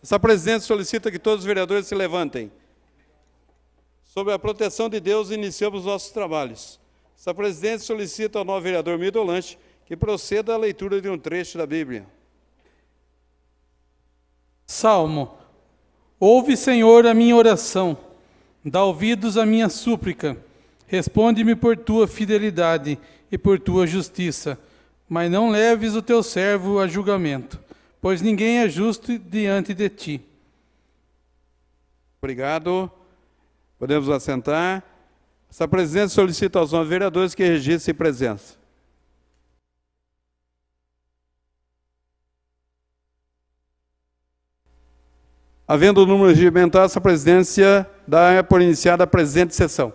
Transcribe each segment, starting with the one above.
Essa presidência solicita que todos os vereadores se levantem. Sob a proteção de Deus, iniciamos nossos trabalhos. Essa presidência solicita ao novo vereador Milton Lanche que proceda à leitura de um trecho da Bíblia. Salmo. Ouve, Senhor, a minha oração. Dá ouvidos à minha súplica. Responde-me por tua fidelidade e por tua justiça. Mas não leves o teu servo a julgamento, pois ninguém é justo diante de ti. Obrigado. Podemos assentar. Essa presidência solicita aos novos vereadores que registrem presença. Havendo o número regimental, essa presidência dá por iniciada a presente sessão.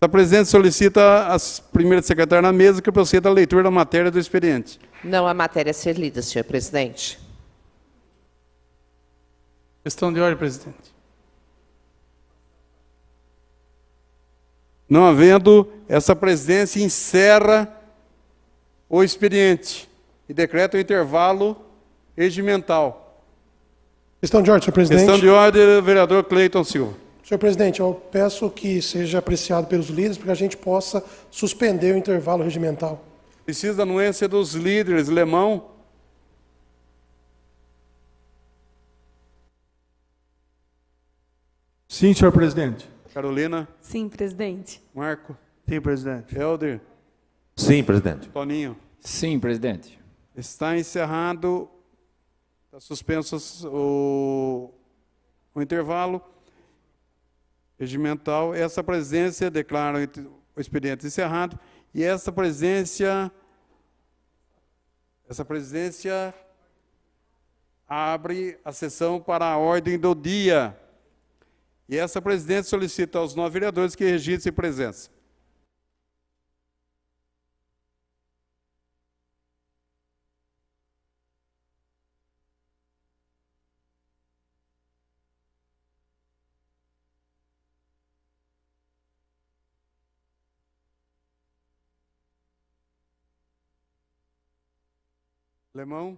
A presidência solicita a primeira secretária na mesa que proceda à leitura da matéria do expediente. Não há matéria a ser lida, senhor presidente. Questão de ordem, presidente. Não havendo, essa presidência encerra o expediente e decreta o intervalo regimental. Questão de ordem, senhor presidente. Questão de ordem, vereador Cleiton Silva. Senhor presidente, eu peço que seja apreciado pelos líderes para que a gente possa suspender o intervalo regimental. Precisa da anuência dos líderes. Lemão. Sim, senhor presidente. Carolina. Sim, presidente. Marco. Sim, presidente. Helder. Sim, presidente. Toninho. Sim, presidente. Está encerrado, está suspenso o intervalo regimental. Essa presidência declara o expediente encerrado e essa presidência abre a sessão para a ordem do dia. E essa presidência solicita aos 9 vereadores que registrem presença. Lemão.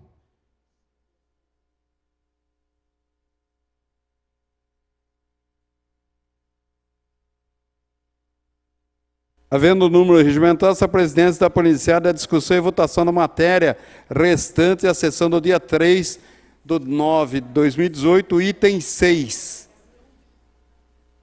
Havendo o número regimental, essa presidência dá por iniciada a discussão e votação da matéria restante à sessão do dia 3/9/2018, item 6.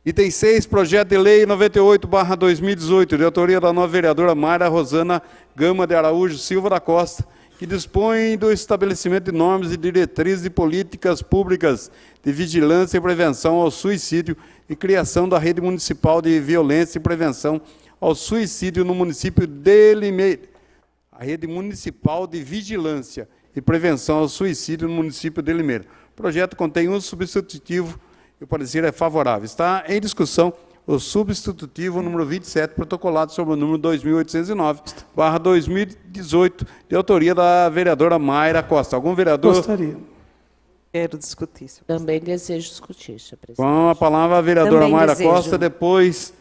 Item 6, projeto de lei 98/2018, de autoria da nova vereadora Mayra Rosana Gama de Araújo Silva da Costa, que dispõe do estabelecimento de normas e diretrizes de políticas públicas de vigilância e prevenção ao suicídio e criação da rede municipal de violência e prevenção ao suicídio no município de Limeira. A rede municipal de vigilância e prevenção ao suicídio no município de Limeira. O projeto contém um substitutivo e o parecer é favorável. Está em discussão o substitutivo número 27, protocolado sobre o número 2809/2018, de autoria da vereadora Mayra Costa. Algum vereador? Gostaria. Quero discutir, senhor Também desejo discutir, senhor presidente. Com a palavra a vereadora Também Mayra desejo. Costa, depois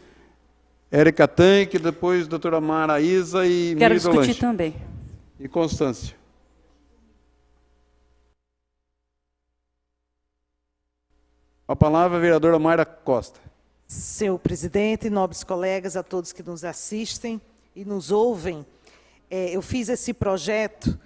Érica Tanque, depois doutora Maraísa e Quero Miriam discutir Lanche. também. E Constância. A palavra a vereadora Mayra Costa. Senhor presidente, nobres colegas, a todos que nos assistem e nos ouvem, eu fiz esse projeto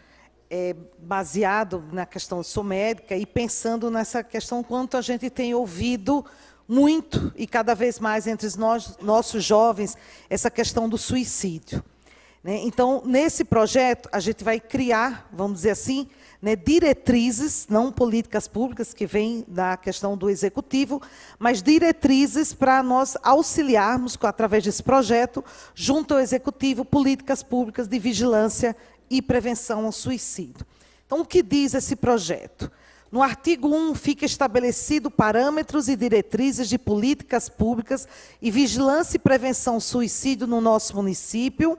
baseado na questão, sou médica, e pensando nessa questão, quanto a gente tem ouvido muito e cada vez mais entre nós, nossos jovens, essa questão do suicídio. Então, nesse projeto, a gente vai criar, vamos dizer assim, diretrizes, não políticas públicas, que vêm da questão do executivo, mas diretrizes para nós auxiliarmos, através desse projeto, junto ao executivo, políticas públicas de vigilância e prevenção ao suicídio. Então, o que diz esse projeto? No artigo 1, fica estabelecido parâmetros e diretrizes de políticas públicas e vigilância e prevenção ao suicídio no nosso município,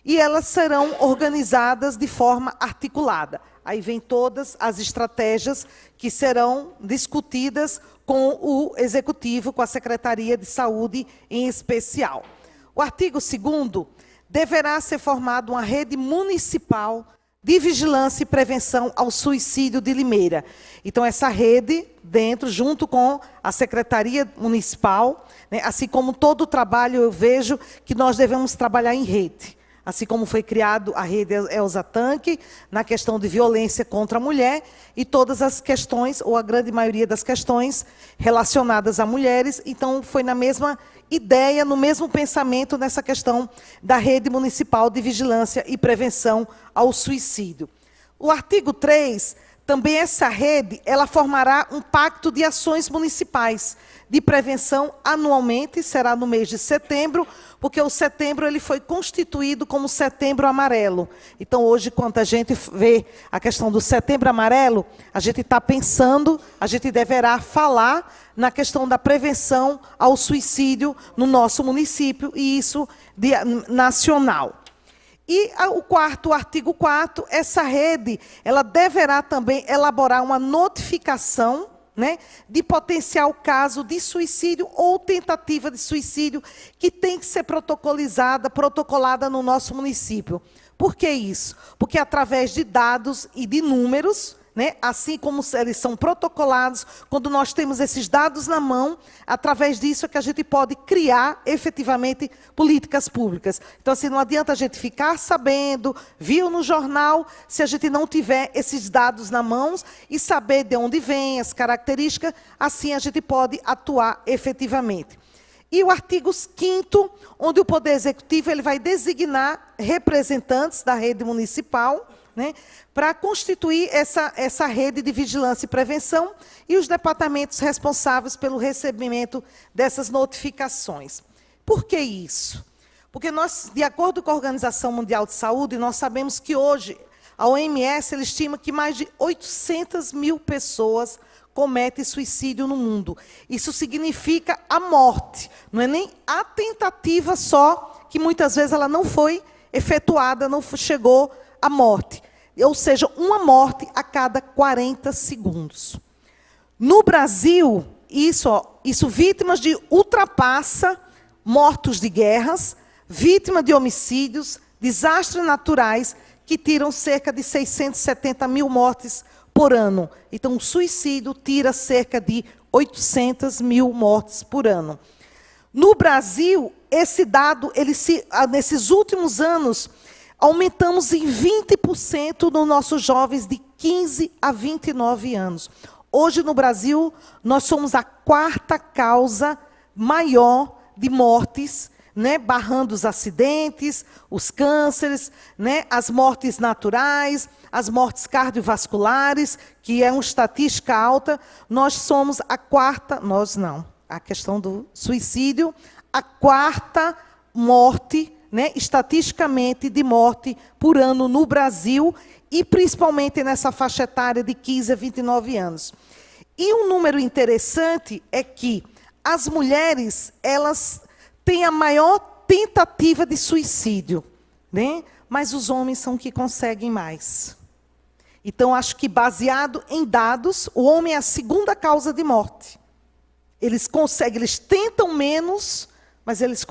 e elas serão organizadas de forma articulada. Aí vem todas as estratégias que serão discutidas com o Executivo, com a Secretaria de Saúde em especial. O artigo 2º, deverá ser formada uma rede municipal de vigilância e prevenção ao suicídio de Limeira. Então, essa rede, dentro, junto com a Secretaria Municipal, né, assim como todo o trabalho, eu vejo que nós devemos trabalhar em rede. Assim como foi criado a rede Elza Tanque, na questão de violência contra a mulher, e todas as questões, ou a grande maioria das questões, relacionadas a mulheres. Então, foi na mesma ideia, no mesmo pensamento, nessa questão da rede municipal de vigilância e prevenção ao suicídio. O artigo 3, também essa rede, ela formará um pacto de ações municipais de prevenção anualmente, será no mês de setembro, porque o setembro ele foi constituído como Setembro Amarelo. Então, hoje, quando a gente vê a questão do Setembro Amarelo, a gente está pensando, a gente deverá falar na questão da prevenção ao suicídio no nosso município, e isso nacional. E o artigo 4, essa rede, ela deverá também elaborar uma notificação, né, de potencial caso de suicídio ou tentativa de suicídio que tem que ser protocolada no nosso município. Por que isso? Porque através de dados e de números, né, assim como eles são protocolados, quando nós temos esses dados na mão, através disso é que a gente pode criar efetivamente políticas públicas. Então, assim, não adianta a gente ficar sabendo, viu no jornal, se a gente não tiver esses dados na mão e saber de onde vem, as características, assim a gente pode atuar efetivamente. E o artigo 5º, onde o Poder Executivo ele vai designar representantes da rede municipal, né, para constituir essa rede de vigilância e prevenção e os departamentos responsáveis pelo recebimento dessas notificações. Por que isso? Porque nós, de acordo com a Organização Mundial de Saúde, nós sabemos que hoje a OMS ele estima que mais de 800 mil pessoas cometem suicídio no mundo. Isso significa a morte, não é nem a tentativa só, que muitas vezes ela não foi efetuada, não chegou à morte. Ou seja, uma morte a cada 40 segundos. No Brasil, isso vítimas de ultrapassa, mortos de guerras, vítimas de homicídios, desastres naturais, que tiram cerca de 670 mil mortes por ano. Então, o suicídio tira cerca de 800 mil mortes por ano. No Brasil, esse dado, nesses últimos anos, aumentamos em 20% nos nossos jovens de 15 a 29 anos. Hoje, no Brasil, nós somos a 4ª causa maior de mortes, né, barrando os acidentes, os cânceres, né, as mortes naturais, as mortes cardiovasculares, que é uma estatística alta. Nós somos a 4ª, nós não, a questão do suicídio, a 4ª morte, né, estatisticamente, de morte por ano no Brasil, e principalmente nessa faixa etária de 15 a 29 anos. E um número interessante é que as mulheres, elas têm a maior tentativa de suicídio, né? Mas os homens são que conseguem mais. Então, acho que, baseado em dados, o homem é a 2ª causa de morte. Eles tentam menos, mas eles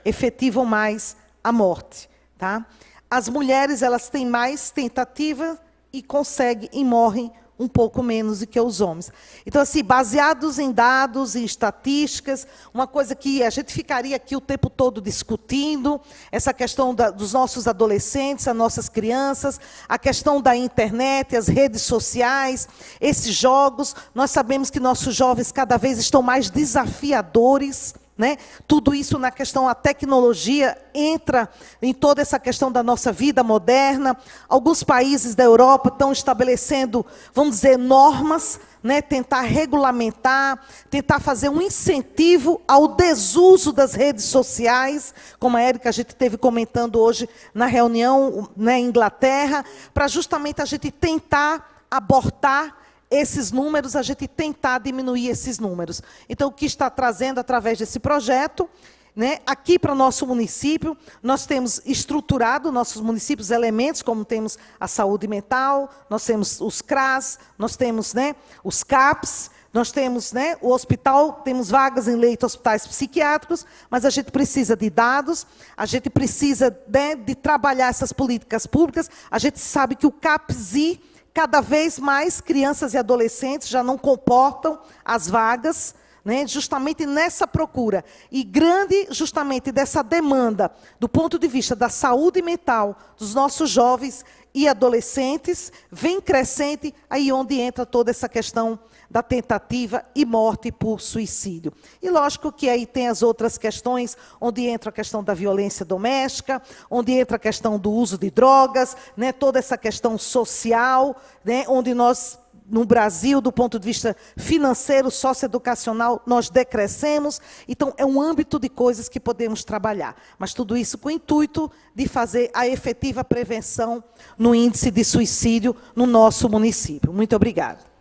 efetivam mais a morte, tá? As mulheres, elas têm mais tentativa e conseguem e morrem um pouco menos do que os homens. Então, assim, baseados em dados, em estatísticas, uma coisa que a gente ficaria aqui o tempo todo discutindo, essa questão dos nossos adolescentes, as nossas crianças, a questão da internet, as redes sociais, esses jogos. Nós sabemos que nossos jovens cada vez estão mais desafiadores, né? Tudo isso na questão, a tecnologia entra em toda essa questão da nossa vida moderna. Alguns países da Europa estão estabelecendo, vamos dizer, normas, né? Tentar regulamentar, tentar fazer um incentivo ao desuso das redes sociais, como a Érica, a gente esteve comentando hoje na reunião, né, em Inglaterra, para justamente a gente tentar abortar esses números, a gente tentar diminuir esses números. Então, o que está trazendo através desse projeto, né, aqui para o nosso município, nós temos estruturado nossos municípios elementos, como temos a saúde mental, nós temos os CRAS, nós temos, né, os CAPs, Nós temos, né, o hospital, temos vagas em leito hospitais psiquiátricos, mas a gente precisa de dados, a gente precisa, né, de trabalhar essas políticas públicas. A gente sabe que o CAPSI, cada vez mais crianças e adolescentes já não comportam as vagas, né, justamente nessa procura. E grande, justamente, dessa demanda, do ponto de vista da saúde mental dos nossos jovens e adolescentes, vem crescente, aí onde entra toda essa questão da tentativa e morte por suicídio. E lógico que aí tem as outras questões, onde entra a questão da violência doméstica, onde entra a questão do uso de drogas, né, toda essa questão social, né, onde nós, no Brasil, do ponto de vista financeiro, socioeducacional, nós decrescemos. Então, é um âmbito de coisas que podemos trabalhar. Mas tudo isso com o intuito de fazer a efetiva prevenção no índice de suicídio no nosso município. Muito obrigada.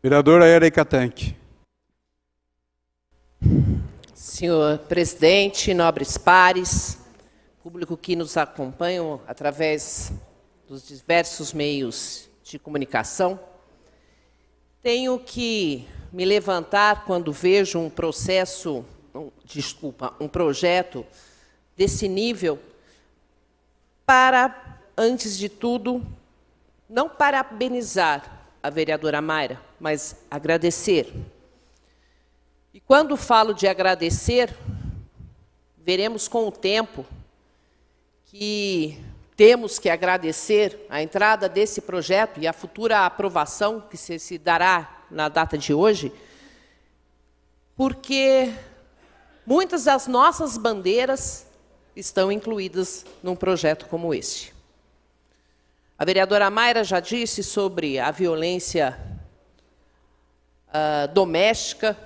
Vereadora Érica Tanque. Senhor presidente, nobres pares, público que nos acompanha através dos diversos meios de comunicação, tenho que me levantar quando vejo um projeto desse nível para, antes de tudo, não parabenizar a vereadora Mayra, mas agradecer. E quando falo de agradecer, veremos com o tempo que temos que agradecer a entrada desse projeto e a futura aprovação que se dará na data de hoje, porque muitas das nossas bandeiras estão incluídas num projeto como este. A vereadora Mayra já disse sobre a violência doméstica.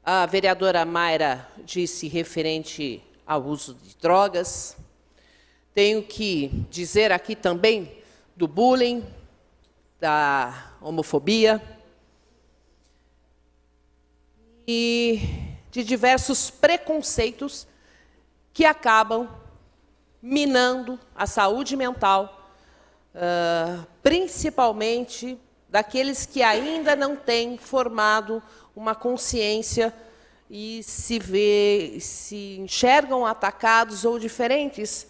A vereadora Mayra disse referente ao uso de drogas. Tenho que dizer aqui também do bullying, da homofobia e de diversos preconceitos que acabam minando a saúde mental, principalmente daqueles que ainda não têm formado uma consciência e se enxergam atacados ou diferentes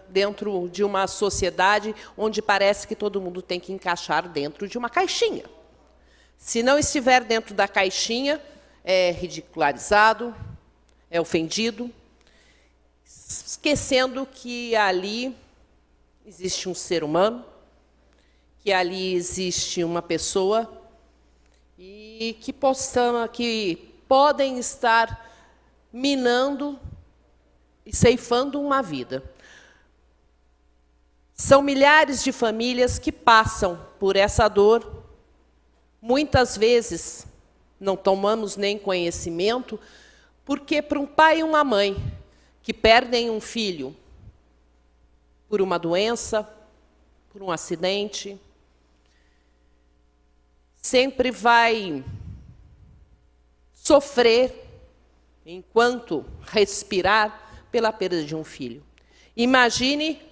dentro de uma sociedade onde parece que todo mundo tem que encaixar dentro de uma caixinha. Se não estiver dentro da caixinha, é ridicularizado, é ofendido, esquecendo que ali existe um ser humano, que ali existe uma pessoa e que podem estar minando e ceifando uma vida. São milhares de famílias que passam por essa dor. Muitas vezes não tomamos nem conhecimento, porque para um pai e uma mãe que perdem um filho por uma doença, por um acidente, sempre vai sofrer, enquanto respirar, pela perda de um filho. Imagine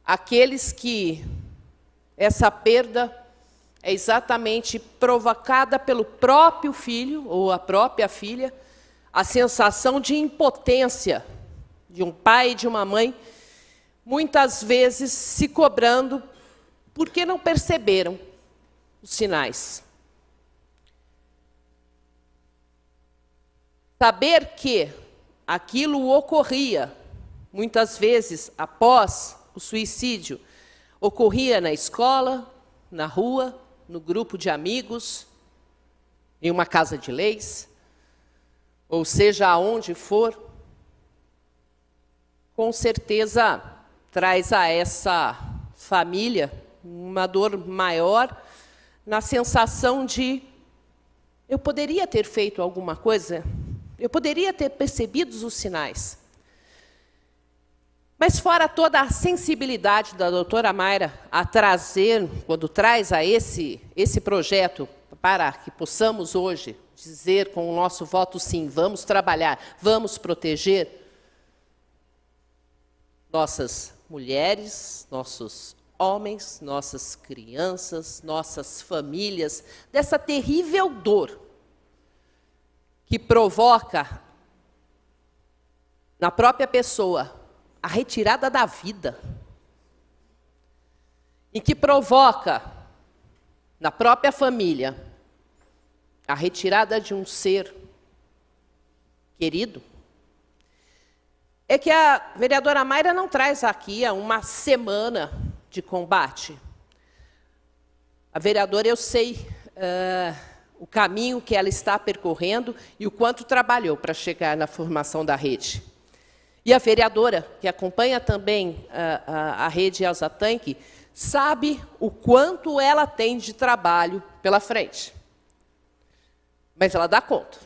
aqueles que essa perda é exatamente provocada pelo próprio filho ou a própria filha, a sensação de impotência de um pai e de uma mãe, muitas vezes se cobrando porque não perceberam os sinais. Saber que aquilo ocorria, muitas vezes após o suicídio, ocorria na escola, na rua, no grupo de amigos, em uma casa de leis, ou seja, aonde for, com certeza traz a essa família uma dor maior, na sensação de eu poderia ter feito alguma coisa, eu poderia ter percebido os sinais. Mas fora toda a sensibilidade da doutora Mayra a trazer, quando traz a esse projeto, para que possamos hoje dizer com o nosso voto sim, vamos trabalhar, vamos proteger nossas mulheres, nossos homens, nossas crianças, nossas famílias, dessa terrível dor que provoca na própria pessoa a retirada da vida, e que provoca na própria família a retirada de um ser querido, é que a vereadora Mayra não traz aqui uma semana de combate. A vereadora, eu sei o caminho que ela está percorrendo e o quanto trabalhou para chegar na formação da rede. E a vereadora, que acompanha também a rede Elza Tanque, sabe o quanto ela tem de trabalho pela frente. Mas ela dá conta.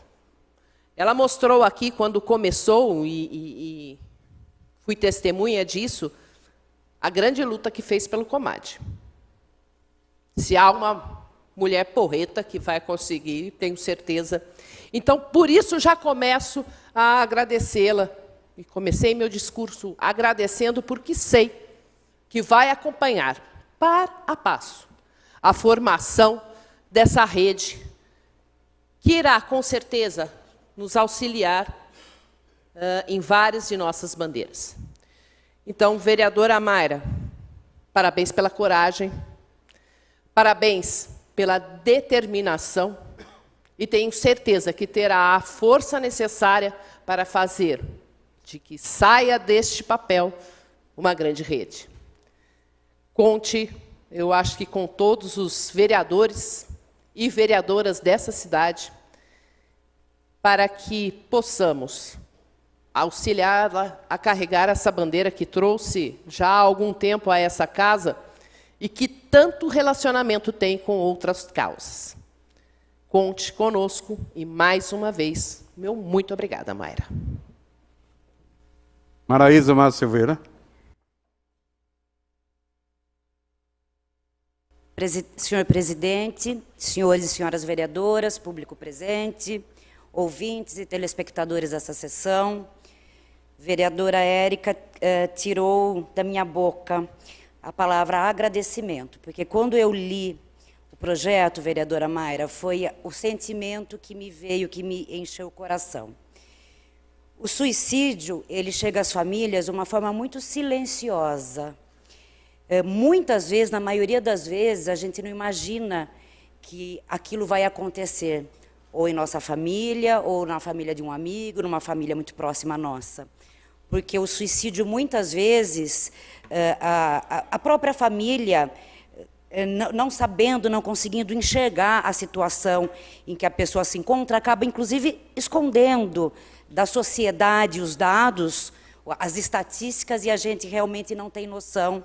Ela mostrou aqui, quando começou, e fui testemunha disso, a grande luta que fez pelo Comad. Se há uma mulher porreta que vai conseguir, tenho certeza. Então, por isso, já começo a agradecê-la. E comecei meu discurso agradecendo, porque sei que vai acompanhar, passo a passo, a formação dessa rede, que irá, com certeza, nos auxiliar em várias de nossas bandeiras. Então, vereadora Mayra, parabéns pela coragem, parabéns pela determinação, e tenho certeza que terá a força necessária para fazer de que saia deste papel uma grande rede. Conte, eu acho que com todos os vereadores e vereadoras dessa cidade, para que possamos auxiliá-la a carregar essa bandeira que trouxe já há algum tempo a essa casa e que tanto relacionamento tem com outras causas. Conte conosco e, mais uma vez, meu muito obrigada, Mayra. Maraísa Massa Silveira. Senhor presidente, senhores e senhoras vereadoras, público presente, ouvintes e telespectadores dessa sessão, vereadora Érica tirou da minha boca a palavra agradecimento, porque quando eu li o projeto, vereadora Mayra, foi o sentimento que me veio, que me encheu o coração. O suicídio, ele chega às famílias de uma forma muito silenciosa. Muitas vezes, na maioria das vezes, a gente não imagina que aquilo vai acontecer, ou em nossa família, ou na família de um amigo, numa família muito próxima à nossa. Porque o suicídio, muitas vezes, a própria família, não sabendo, não conseguindo enxergar a situação em que a pessoa se encontra, acaba, inclusive, escondendo da sociedade os dados, as estatísticas, e a gente realmente não tem noção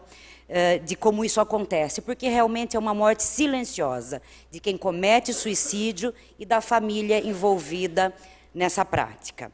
de como isso acontece, porque realmente é uma morte silenciosa de quem comete suicídio e da família envolvida nessa prática.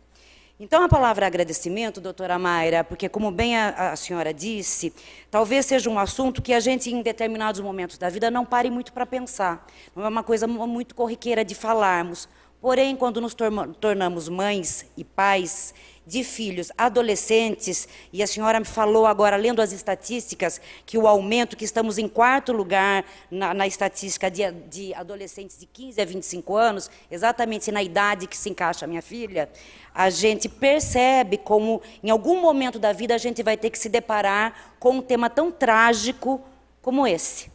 Então, a palavra agradecimento, doutora Mayra, porque, como bem a senhora disse, talvez seja um assunto que a gente, em determinados momentos da vida, não pare muito para pensar. Não é uma coisa muito corriqueira de falarmos. Porém, quando nos tornamos mães e pais de filhos adolescentes, e a senhora me falou agora, lendo as estatísticas, que o aumento, que estamos em 4º lugar na estatística de adolescentes de 15 a 25 anos, exatamente na idade que se encaixa a minha filha, a gente percebe como, em algum momento da vida, a gente vai ter que se deparar com um tema tão trágico como esse.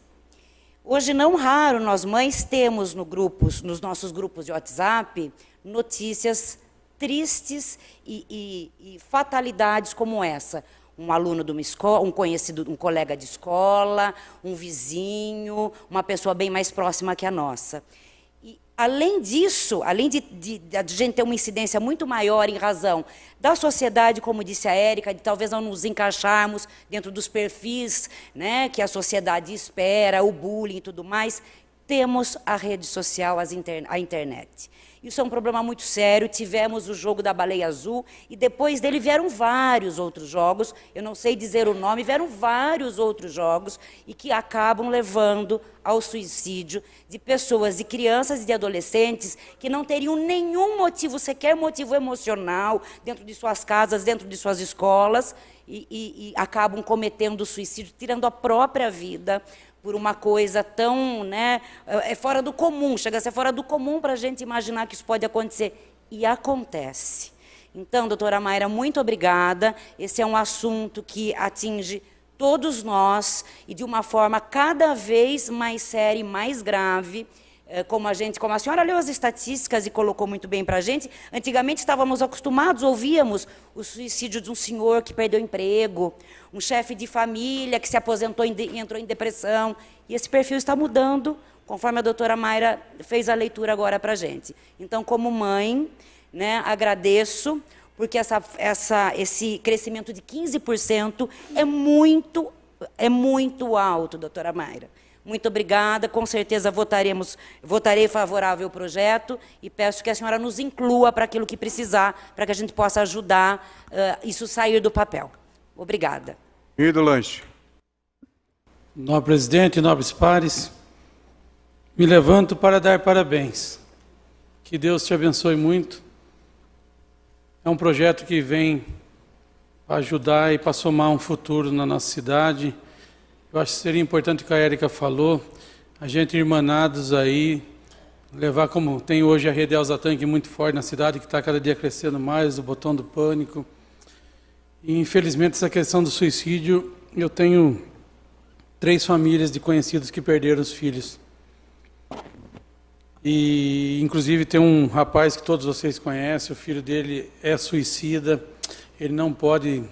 Hoje, não raro, nós mães temos nos nossos grupos de WhatsApp notícias tristes e fatalidades como essa. Um aluno de uma escola, um conhecido, um colega de escola, um vizinho, uma pessoa bem mais próxima que a nossa. E, além disso, além de gente ter uma incidência muito maior em razão da sociedade, como disse a Érica, de talvez não nos encaixarmos dentro dos perfis, né, que a sociedade espera, o bullying e tudo mais, temos a rede social, a internet. Isso é um problema muito sério. Tivemos o jogo da baleia azul e depois dele vieram vários outros jogos, eu não sei dizer o nome, vieram vários outros jogos e que acabam levando ao suicídio de pessoas, de crianças e de adolescentes que não teriam nenhum motivo, sequer motivo emocional, dentro de suas casas, dentro de suas escolas, e acabam cometendo suicídio, tirando a própria vida por uma coisa tão, né, é fora do comum, chega a ser fora do comum para a gente imaginar que isso pode acontecer. E acontece. Então, doutora Mayra, muito obrigada. Esse é um assunto que atinge todos nós e de uma forma cada vez mais séria e mais grave. Como a senhora leu as estatísticas e colocou muito bem para a gente, antigamente estávamos acostumados, ouvíamos o suicídio de um senhor que perdeu o emprego, um chefe de família que se aposentou e entrou em depressão, e esse perfil está mudando, conforme a doutora Mayra fez a leitura agora para a gente. Então, como mãe, né, agradeço, porque esse crescimento de 15% é muito alto, doutora Mayra. Muito obrigada, com certeza votarei favorável ao projeto e peço que a senhora nos inclua para aquilo que precisar, para que a gente possa ajudar isso sair do papel. Obrigada. E do lanche. Nobre presidente, nobres pares, me levanto para dar parabéns. Que Deus te abençoe muito. É um projeto que vem para ajudar e para somar um futuro na nossa cidade. Eu acho que seria importante o que a Érica falou, a gente irmanados aí, levar como tem hoje a rede Elza Tanque muito forte na cidade, que está cada dia crescendo mais, o botão do pânico. E infelizmente essa questão do suicídio, eu tenho 3 famílias de conhecidos que perderam os filhos. E inclusive tem um rapaz que todos vocês conhecem, o filho dele é suicida, ele não pode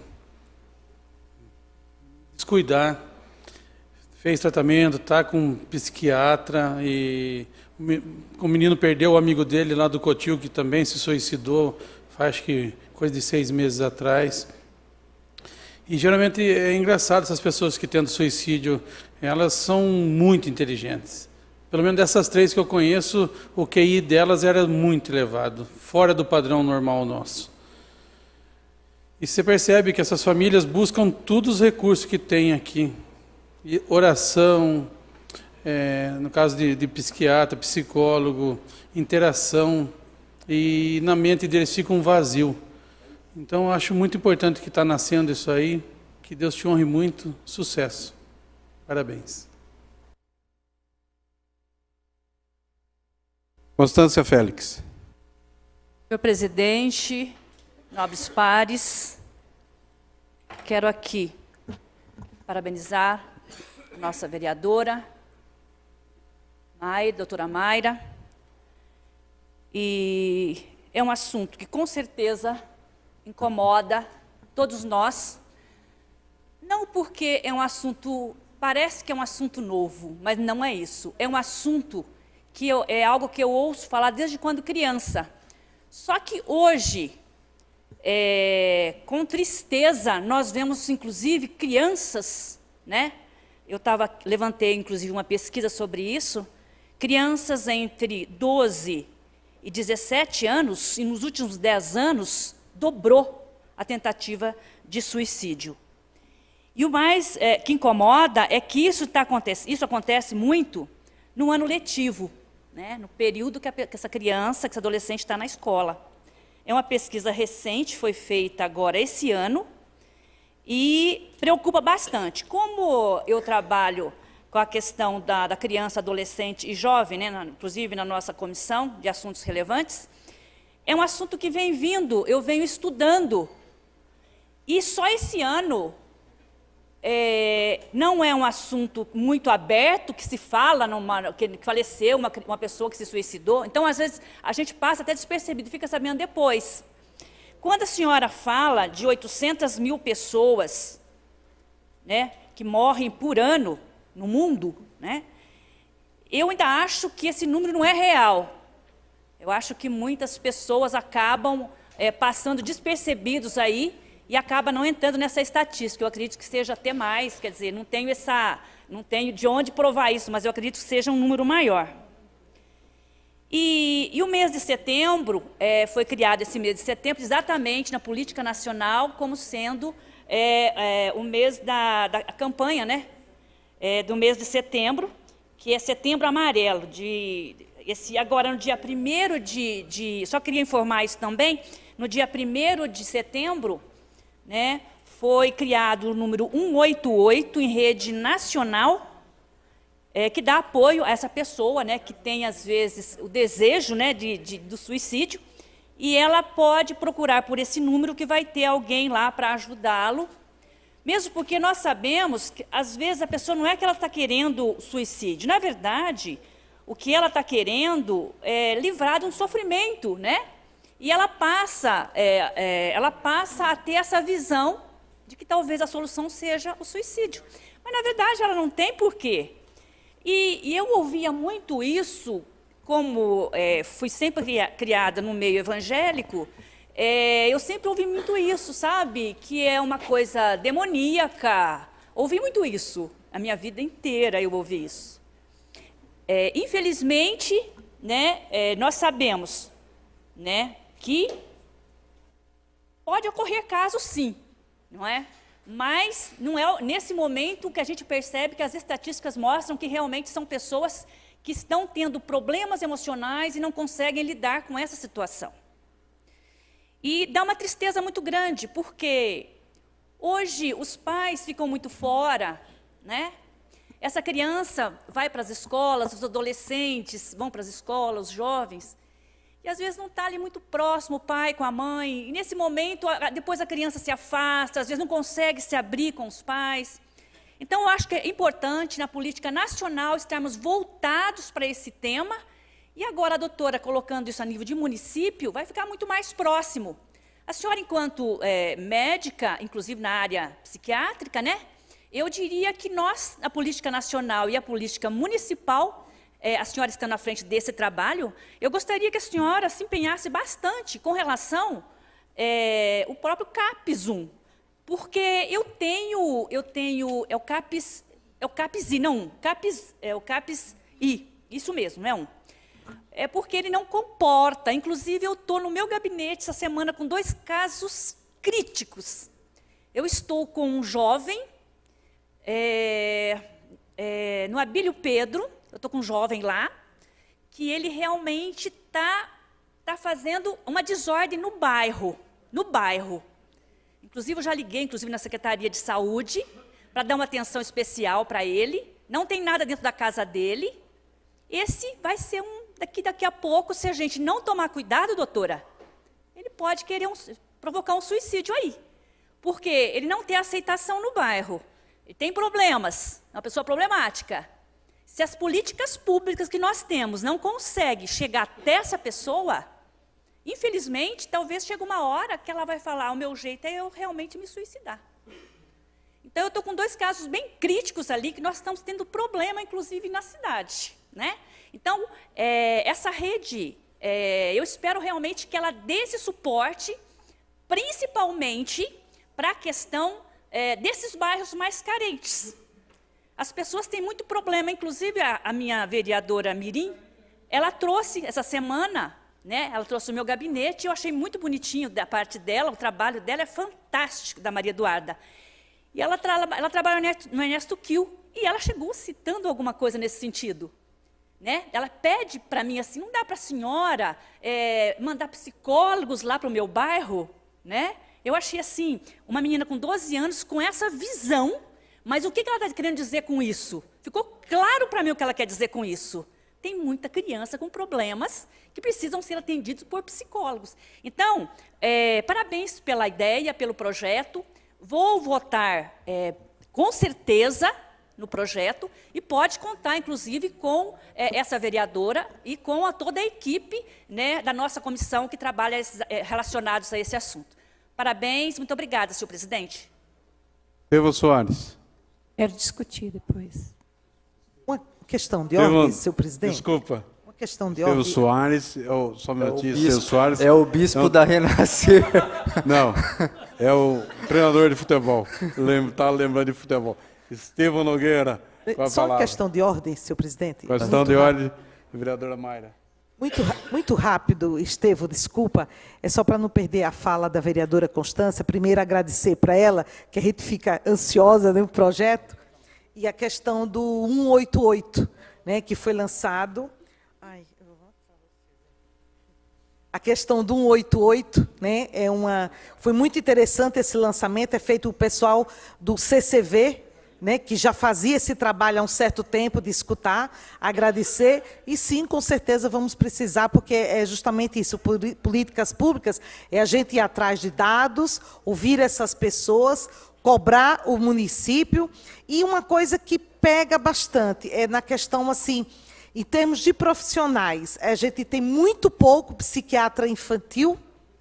descuidar. Fez tratamento, está com um psiquiatra e o menino perdeu o amigo dele lá do Cotil, que também se suicidou, faz acho que coisa de 6 meses atrás. E geralmente é engraçado, essas pessoas que tentam suicídio, elas são muito inteligentes. Pelo menos dessas 3 que eu conheço, o QI delas era muito elevado, fora do padrão normal nosso. E você percebe que essas famílias buscam todos os recursos que tem aqui. E oração, no caso de psiquiatra, psicólogo, interação, e na mente deles fica um vazio. Então, eu acho muito importante que está nascendo isso aí, que Deus te honre muito, sucesso. Parabéns. Constância Félix. Senhor presidente, nobres pares, quero aqui parabenizar a nossa vereadora, doutora Mayra, e é um assunto que com certeza incomoda todos nós, não porque é um assunto, parece que é um assunto novo, mas não é isso, é um assunto que é algo que eu ouço falar desde quando criança, só que hoje, com tristeza, nós vemos inclusive crianças, né? Levantei, inclusive, uma pesquisa sobre isso. Crianças entre 12 e 17 anos, e nos últimos 10 anos, dobrou a tentativa de suicídio. E o mais que incomoda é que isso acontece muito no ano letivo, né? No período que essa criança, que essa adolescente está na escola. É uma pesquisa recente, foi feita agora esse ano, e preocupa bastante. Como eu trabalho com a questão da criança, adolescente e jovem, né, inclusive na nossa comissão de assuntos relevantes, é um assunto que vem vindo, eu venho estudando. E só esse ano, não é um assunto muito aberto, que se fala, que faleceu uma pessoa que se suicidou. Então, às vezes, a gente passa até despercebido e fica sabendo depois. Quando a senhora fala de 800 mil pessoas, né, que morrem por ano no mundo, né, eu ainda acho que esse número não é real. Eu acho que muitas pessoas acabam passando despercebidos aí e acabam não entrando nessa estatística. Eu acredito que seja até mais, quer dizer, não tenho de onde provar isso, mas eu acredito que seja um número maior. E o mês de setembro, foi criado esse mês de setembro exatamente na política nacional como sendo o mês da campanha, né, do mês de setembro, que é Setembro Amarelo. Agora, no dia 1º só queria informar isso também, no dia 1º de setembro, né, foi criado o número 188 em rede nacional, que dá apoio a essa pessoa, né, que tem, às vezes, o desejo, né, do suicídio, e ela pode procurar por esse número que vai ter alguém lá para ajudá-lo, mesmo porque nós sabemos que, às vezes, a pessoa não é que ela está querendo suicídio. Na verdade, o que ela está querendo é livrar de um sofrimento, né? E ela passa a ter essa visão de que talvez a solução seja o suicídio. Mas, na verdade, ela não tem porquê. E eu ouvia muito isso, como fui sempre criada no meio evangélico, eu sempre ouvi muito isso, sabe? Que é uma coisa demoníaca. Ouvi muito isso, a minha vida inteira eu ouvi isso. Infelizmente, né, nós sabemos, né, que pode ocorrer casos, sim, não é? Mas não é nesse momento que a gente percebe que as estatísticas mostram que realmente são pessoas que estão tendo problemas emocionais e não conseguem lidar com essa situação. E dá uma tristeza muito grande, porque hoje os pais ficam muito fora, né? Essa criança vai para as escolas, os adolescentes vão para as escolas, os jovens, e às vezes não está ali muito próximo o pai com a mãe, e nesse momento, depois a criança se afasta, às vezes não consegue se abrir com os pais. Então, eu acho que é importante, na política nacional, estarmos voltados para esse tema, e agora a doutora, colocando isso a nível de município, vai ficar muito mais próximo. A senhora, enquanto médica, inclusive na área psiquiátrica, né, eu diria que nós, a política nacional e a política municipal, a senhora estando à frente desse trabalho, eu gostaria que a senhora se empenhasse bastante com relação ao próprio CAPS-1, porque é o CAPS-I, isso mesmo, é um. É porque ele não comporta, inclusive eu estou no meu gabinete essa semana com 2 casos críticos. Eu estou com um jovem, no Abílio Pedro, eu estou com um jovem lá, que ele realmente está fazendo uma desordem no bairro. Inclusive, eu já liguei, na Secretaria de Saúde, para dar uma atenção especial para ele. Não tem nada dentro da casa dele. Esse vai ser daqui a pouco, se a gente não tomar cuidado, doutora, ele pode querer provocar um suicídio aí. Porque ele não tem aceitação no bairro. Ele tem problemas, é uma pessoa problemática. Se as políticas públicas que nós temos não conseguem chegar até essa pessoa, infelizmente, talvez chegue uma hora que ela vai falar, o meu jeito é eu realmente me suicidar. Então, eu estou com 2 casos bem críticos ali, que nós estamos tendo problema, inclusive, na cidade, né? Então, essa rede, eu espero realmente que ela dê esse suporte, principalmente para a questão desses bairros mais carentes. As pessoas têm muito problema, inclusive a minha vereadora Mirim, ela trouxe essa semana, né, ela trouxe o meu gabinete, eu achei muito bonitinho da parte dela, o trabalho dela é fantástico, da Maria Eduarda. E ela trabalha no Ernesto Kiel, e ela chegou citando alguma coisa nesse sentido. Né? Ela pede para mim assim, não dá para a senhora mandar psicólogos lá para o meu bairro? Né? Eu achei assim, uma menina com 12 anos com essa visão, mas o que ela está querendo dizer com isso? Ficou claro para mim o que ela quer dizer com isso. Tem muita criança com problemas que precisam ser atendidos por psicólogos. Então, parabéns pela ideia, pelo projeto. Vou votar com certeza no projeto e pode contar, inclusive, com essa vereadora e com toda a equipe, né, da nossa comissão que trabalha relacionados a esse assunto. Parabéns, muito obrigada, senhor presidente. Evo Soares. Quero discutir depois. Uma questão de ordem, senhor presidente. Desculpa. Uma questão de ordem. Evo Soares, só um minutinho, Evo Soares. É o bispo da Renascer. Não, é o treinador de futebol. Tá lembrando de futebol. Estevão Nogueira, com a Só palavra. uma questão de ordem, senhor presidente. Questão de ordem, vereadora Mayra. Muito rápido, Estevão, desculpa. É só para não perder a fala da vereadora Constância. Primeiro, agradecer para ela, que a gente fica ansiosa no projeto. E a questão do 188, né, que foi lançado. a questão do 188, né? Foi muito interessante esse lançamento, é feito o pessoal do CCV, né, que já fazia esse trabalho há um certo tempo de escutar, agradecer, e sim, com certeza vamos precisar, porque é justamente isso, políticas públicas, é a gente ir atrás de dados, ouvir essas pessoas, cobrar o município, e uma coisa que pega bastante, é na questão, assim, em termos de profissionais, a gente tem muito pouco psiquiatra infantil,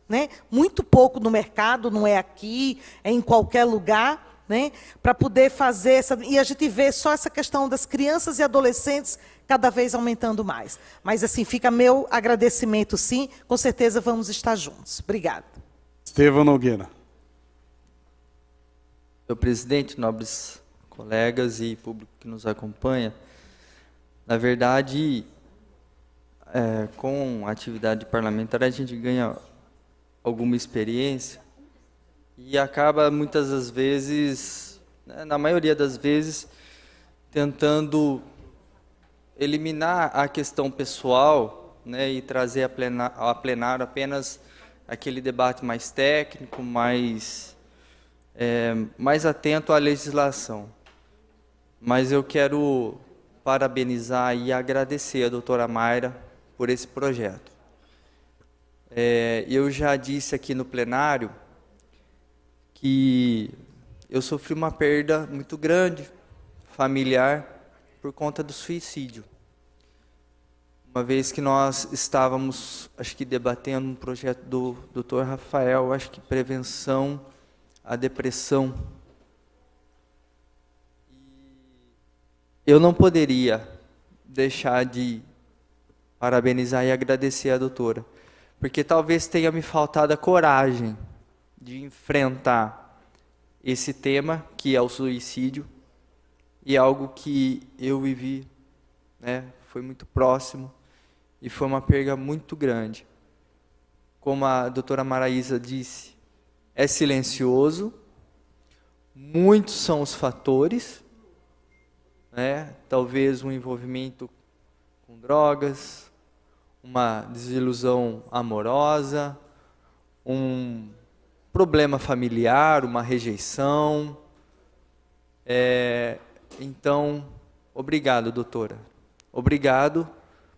né, muito pouco no mercado, não é aqui, é em qualquer lugar, né, para poder fazer essa... E a gente vê só essa questão das crianças e adolescentes cada vez aumentando mais. Mas, assim, fica meu agradecimento, sim. Com certeza vamos estar juntos. Obrigada. Estevão Nogueira. Senhor presidente, nobres colegas e público que nos acompanha, na verdade, com a atividade parlamentar, a gente ganha alguma experiência e acaba, muitas das vezes, né, na maioria das vezes, tentando eliminar a questão pessoal, né, e trazer a plenário apenas aquele debate mais técnico, mais atento à legislação. Mas eu quero parabenizar e agradecer a doutora Mayra por esse projeto. Eu já disse aqui no plenário que eu sofri uma perda muito grande, familiar, por conta do suicídio. Uma vez que nós estávamos, acho que debatendo um projeto do Dr. Rafael, acho que prevenção à depressão. Eu não poderia deixar de parabenizar e agradecer a doutora, porque talvez tenha me faltado a coragem de enfrentar esse tema, que é o suicídio, e algo que eu vivi, né, foi muito próximo, e foi uma perda muito grande. Como a doutora Maraísa disse, é silencioso, muitos são os fatores, né, talvez um envolvimento com drogas, uma desilusão amorosa, um problema familiar, uma rejeição. Então, obrigado, doutora. Obrigado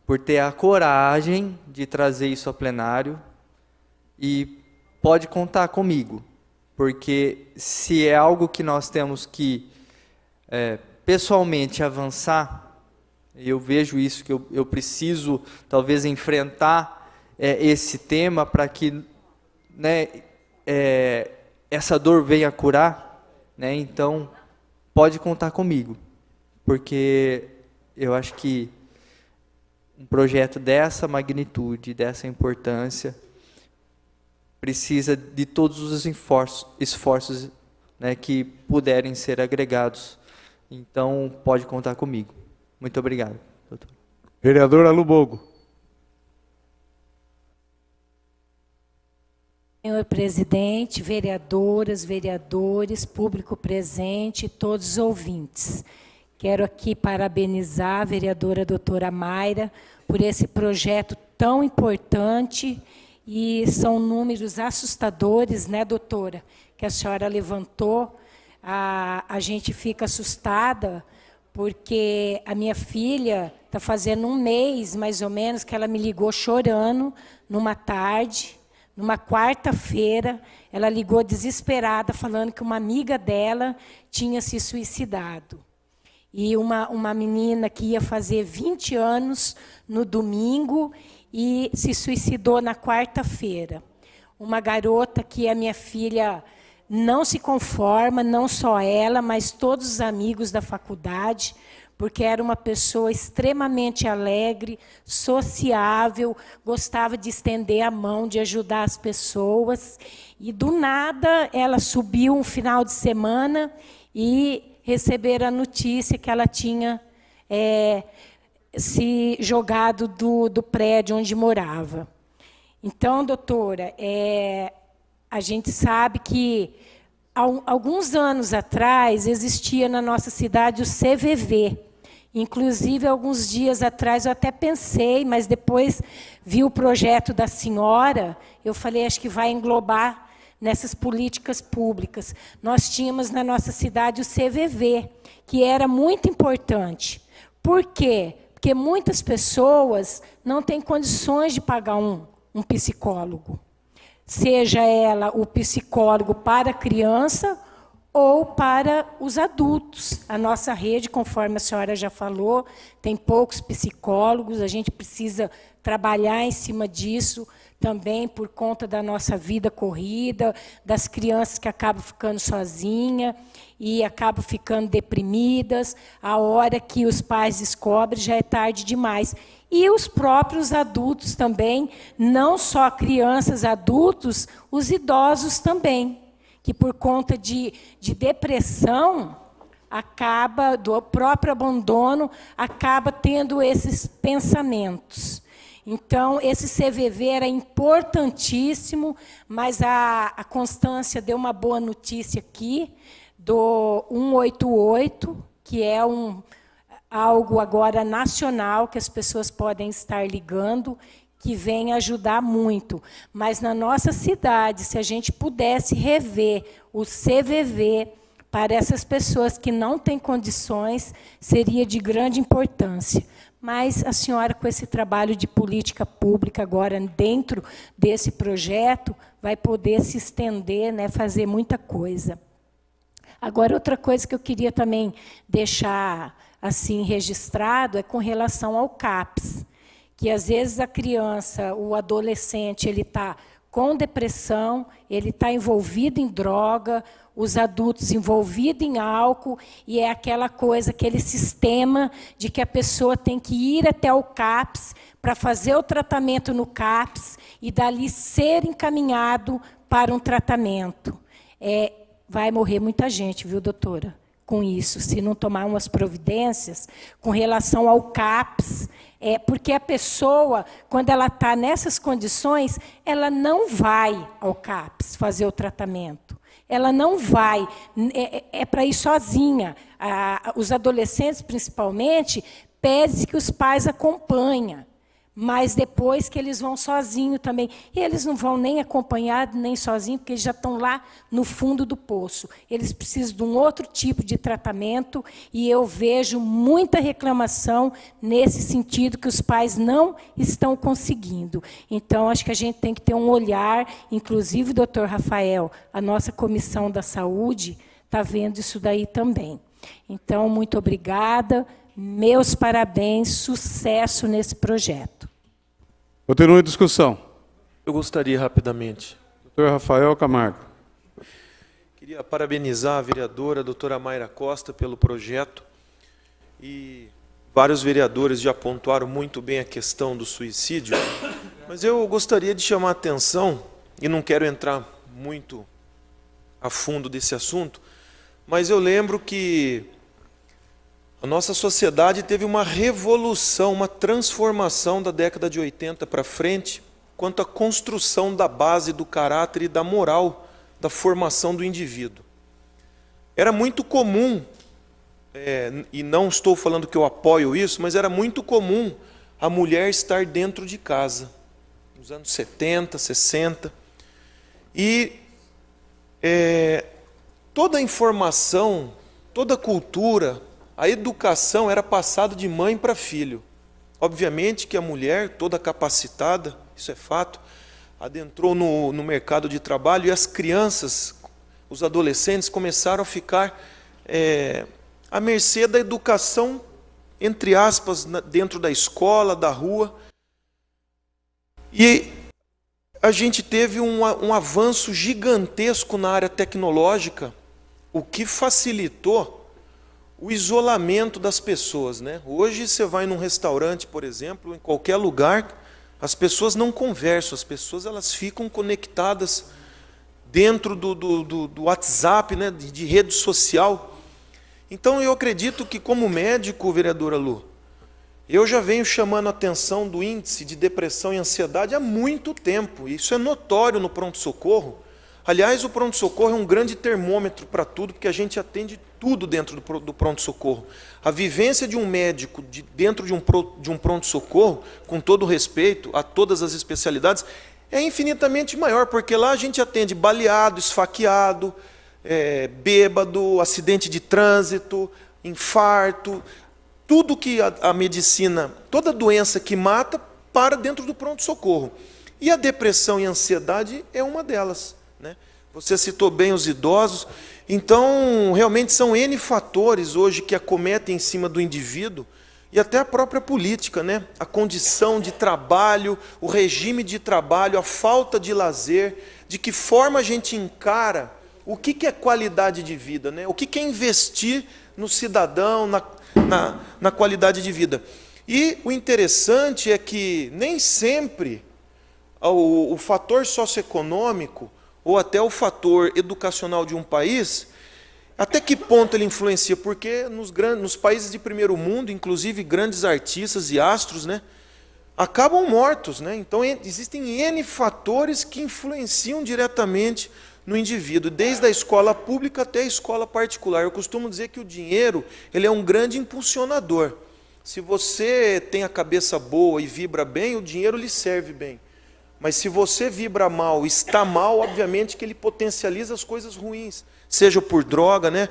por ter a coragem de trazer isso ao plenário e pode contar comigo, porque se é algo que nós temos que pessoalmente avançar, eu vejo isso, que eu preciso talvez enfrentar esse tema para que, né, essa dor venha curar, né? Então pode contar comigo, porque eu acho que um projeto dessa magnitude, dessa importância, precisa de todos os esforços, né, que puderem ser agregados. Então pode contar comigo. Muito obrigado, doutor. Vereadora Lubogo. Senhor presidente, vereadoras, vereadores, público presente, todos os ouvintes. Quero aqui parabenizar a vereadora doutora Mayra por esse projeto tão importante, e são números assustadores, né, doutora, que a senhora levantou. A gente fica assustada, porque a minha filha está fazendo um mês, mais ou menos, que ela me ligou chorando numa tarde, numa quarta-feira. Ela ligou desesperada, falando que uma amiga dela tinha se suicidado. E uma menina que ia fazer 20 anos no domingo e se suicidou na quarta-feira. Uma garota que a minha filha não se conforma, não só ela, mas todos os amigos da faculdade, porque era uma pessoa extremamente alegre, sociável, gostava de estender a mão, de ajudar as pessoas. E, do nada, ela subiu um final de semana e receberam a notícia que ela tinha se jogado do prédio onde morava. Então, doutora, a gente sabe que, há alguns anos atrás, existia na nossa cidade o CVV, Inclusive, alguns dias atrás, eu até pensei, mas depois vi o projeto da senhora, eu falei, acho que vai englobar nessas políticas públicas. Nós tínhamos na nossa cidade o CVV, que era muito importante. Por quê? Porque muitas pessoas não têm condições de pagar um psicólogo. Seja ela o psicólogo para a criança ou para os adultos. A nossa rede, conforme a senhora já falou, tem poucos psicólogos, a gente precisa trabalhar em cima disso também por conta da nossa vida corrida, das crianças que acabam ficando sozinhas e acabam ficando deprimidas. A hora que os pais descobrem já é tarde demais. E os próprios adultos também, não só crianças, adultos, os idosos também, que por conta de depressão, acaba, do próprio abandono, acaba tendo esses pensamentos. Então, esse CVV era importantíssimo, mas a Constância deu uma boa notícia aqui, do 188, que é algo agora nacional, que as pessoas podem estar ligando, que vem ajudar muito. Mas na nossa cidade, se a gente pudesse rever o CVV para essas pessoas que não têm condições, seria de grande importância. Mas a senhora, com esse trabalho de política pública agora dentro desse projeto, vai poder se estender, né, fazer muita coisa. Agora, outra coisa que eu queria também deixar assim registrado é com relação ao CAPS, que às vezes a criança, o adolescente, ele está com depressão, ele está envolvido em droga, os adultos envolvidos em álcool, e é aquela coisa, aquele sistema de que a pessoa tem que ir até o CAPS para fazer o tratamento no CAPS e dali ser encaminhado para um tratamento. Vai morrer muita gente, viu, doutora, com isso, se não tomar umas providências com relação ao CAPS, porque a pessoa, quando ela está nessas condições, ela não vai ao CAPS fazer o tratamento. Ela não vai, é para ir sozinha. Os adolescentes, principalmente, pedem que os pais acompanhem, mas depois que eles vão sozinhos também. E eles não vão nem acompanhados, nem sozinhos, porque eles já estão lá no fundo do poço. Eles precisam de um outro tipo de tratamento, e eu vejo muita reclamação nesse sentido, que os pais não estão conseguindo. Então, acho que a gente tem que ter um olhar, inclusive, doutor Rafael, a nossa Comissão da Saúde está vendo isso daí também. Então, muito obrigada. Meus parabéns, sucesso nesse projeto. Continua a discussão. Eu gostaria rapidamente. Doutor Rafael Camargo. Queria parabenizar a vereadora, doutora Mayra Costa, pelo projeto. E vários vereadores já pontuaram muito bem a questão do suicídio, mas eu gostaria de chamar a atenção, e não quero entrar muito a fundo desse assunto, mas eu lembro que a nossa sociedade teve uma revolução, uma transformação da década de 80 para frente, quanto à construção da base do caráter e da moral da formação do indivíduo. Era muito comum, e não estou falando que eu apoio isso, mas era muito comum a mulher estar dentro de casa, nos anos 70, 60, e toda a informação, toda a cultura, a educação era passada de mãe para filho. Obviamente que a mulher, toda capacitada, isso é fato, adentrou no mercado de trabalho, e as crianças, os adolescentes, começaram a ficar à mercê da educação, entre aspas, dentro da escola, da rua. E a gente teve um avanço gigantesco na área tecnológica, o que facilitou o isolamento das pessoas, né? Hoje você vai num restaurante, por exemplo, em qualquer lugar, as pessoas não conversam, as pessoas elas ficam conectadas dentro do WhatsApp, né, de rede social. Então eu acredito que, como médico, vereadora Lu, eu já venho chamando a atenção do índice de depressão e ansiedade há muito tempo. Isso é notório no pronto-socorro. Aliás, o pronto-socorro é um grande termômetro para tudo, porque a gente atende tudo dentro do pronto-socorro. A vivência de um médico dentro de um pronto-socorro, com todo respeito a todas as especialidades, é infinitamente maior, porque lá a gente atende baleado, esfaqueado, bêbado, acidente de trânsito, infarto, tudo que a medicina, toda doença que mata, para dentro do pronto-socorro. E a depressão e a ansiedade é uma delas, né? Você citou bem os idosos. Então, realmente são N fatores hoje que acometem em cima do indivíduo, e até a própria política, né? A condição de trabalho, o regime de trabalho, a falta de lazer, de que forma a gente encara o que é qualidade de vida, né? O que é investir no cidadão, na qualidade de vida. E o interessante é que nem sempre o fator socioeconômico ou até o fator educacional de um país, até que ponto ele influencia? Porque nos países de primeiro mundo, inclusive grandes artistas e astros, né, acabam mortos, né? Então existem N fatores que influenciam diretamente no indivíduo, desde a escola pública até a escola particular. Eu costumo dizer que o dinheiro, ele é um grande impulsionador. Se você tem a cabeça boa e vibra bem, o dinheiro lhe serve bem. Mas se você vibra mal, está mal, obviamente que ele potencializa as coisas ruins, seja por droga, né?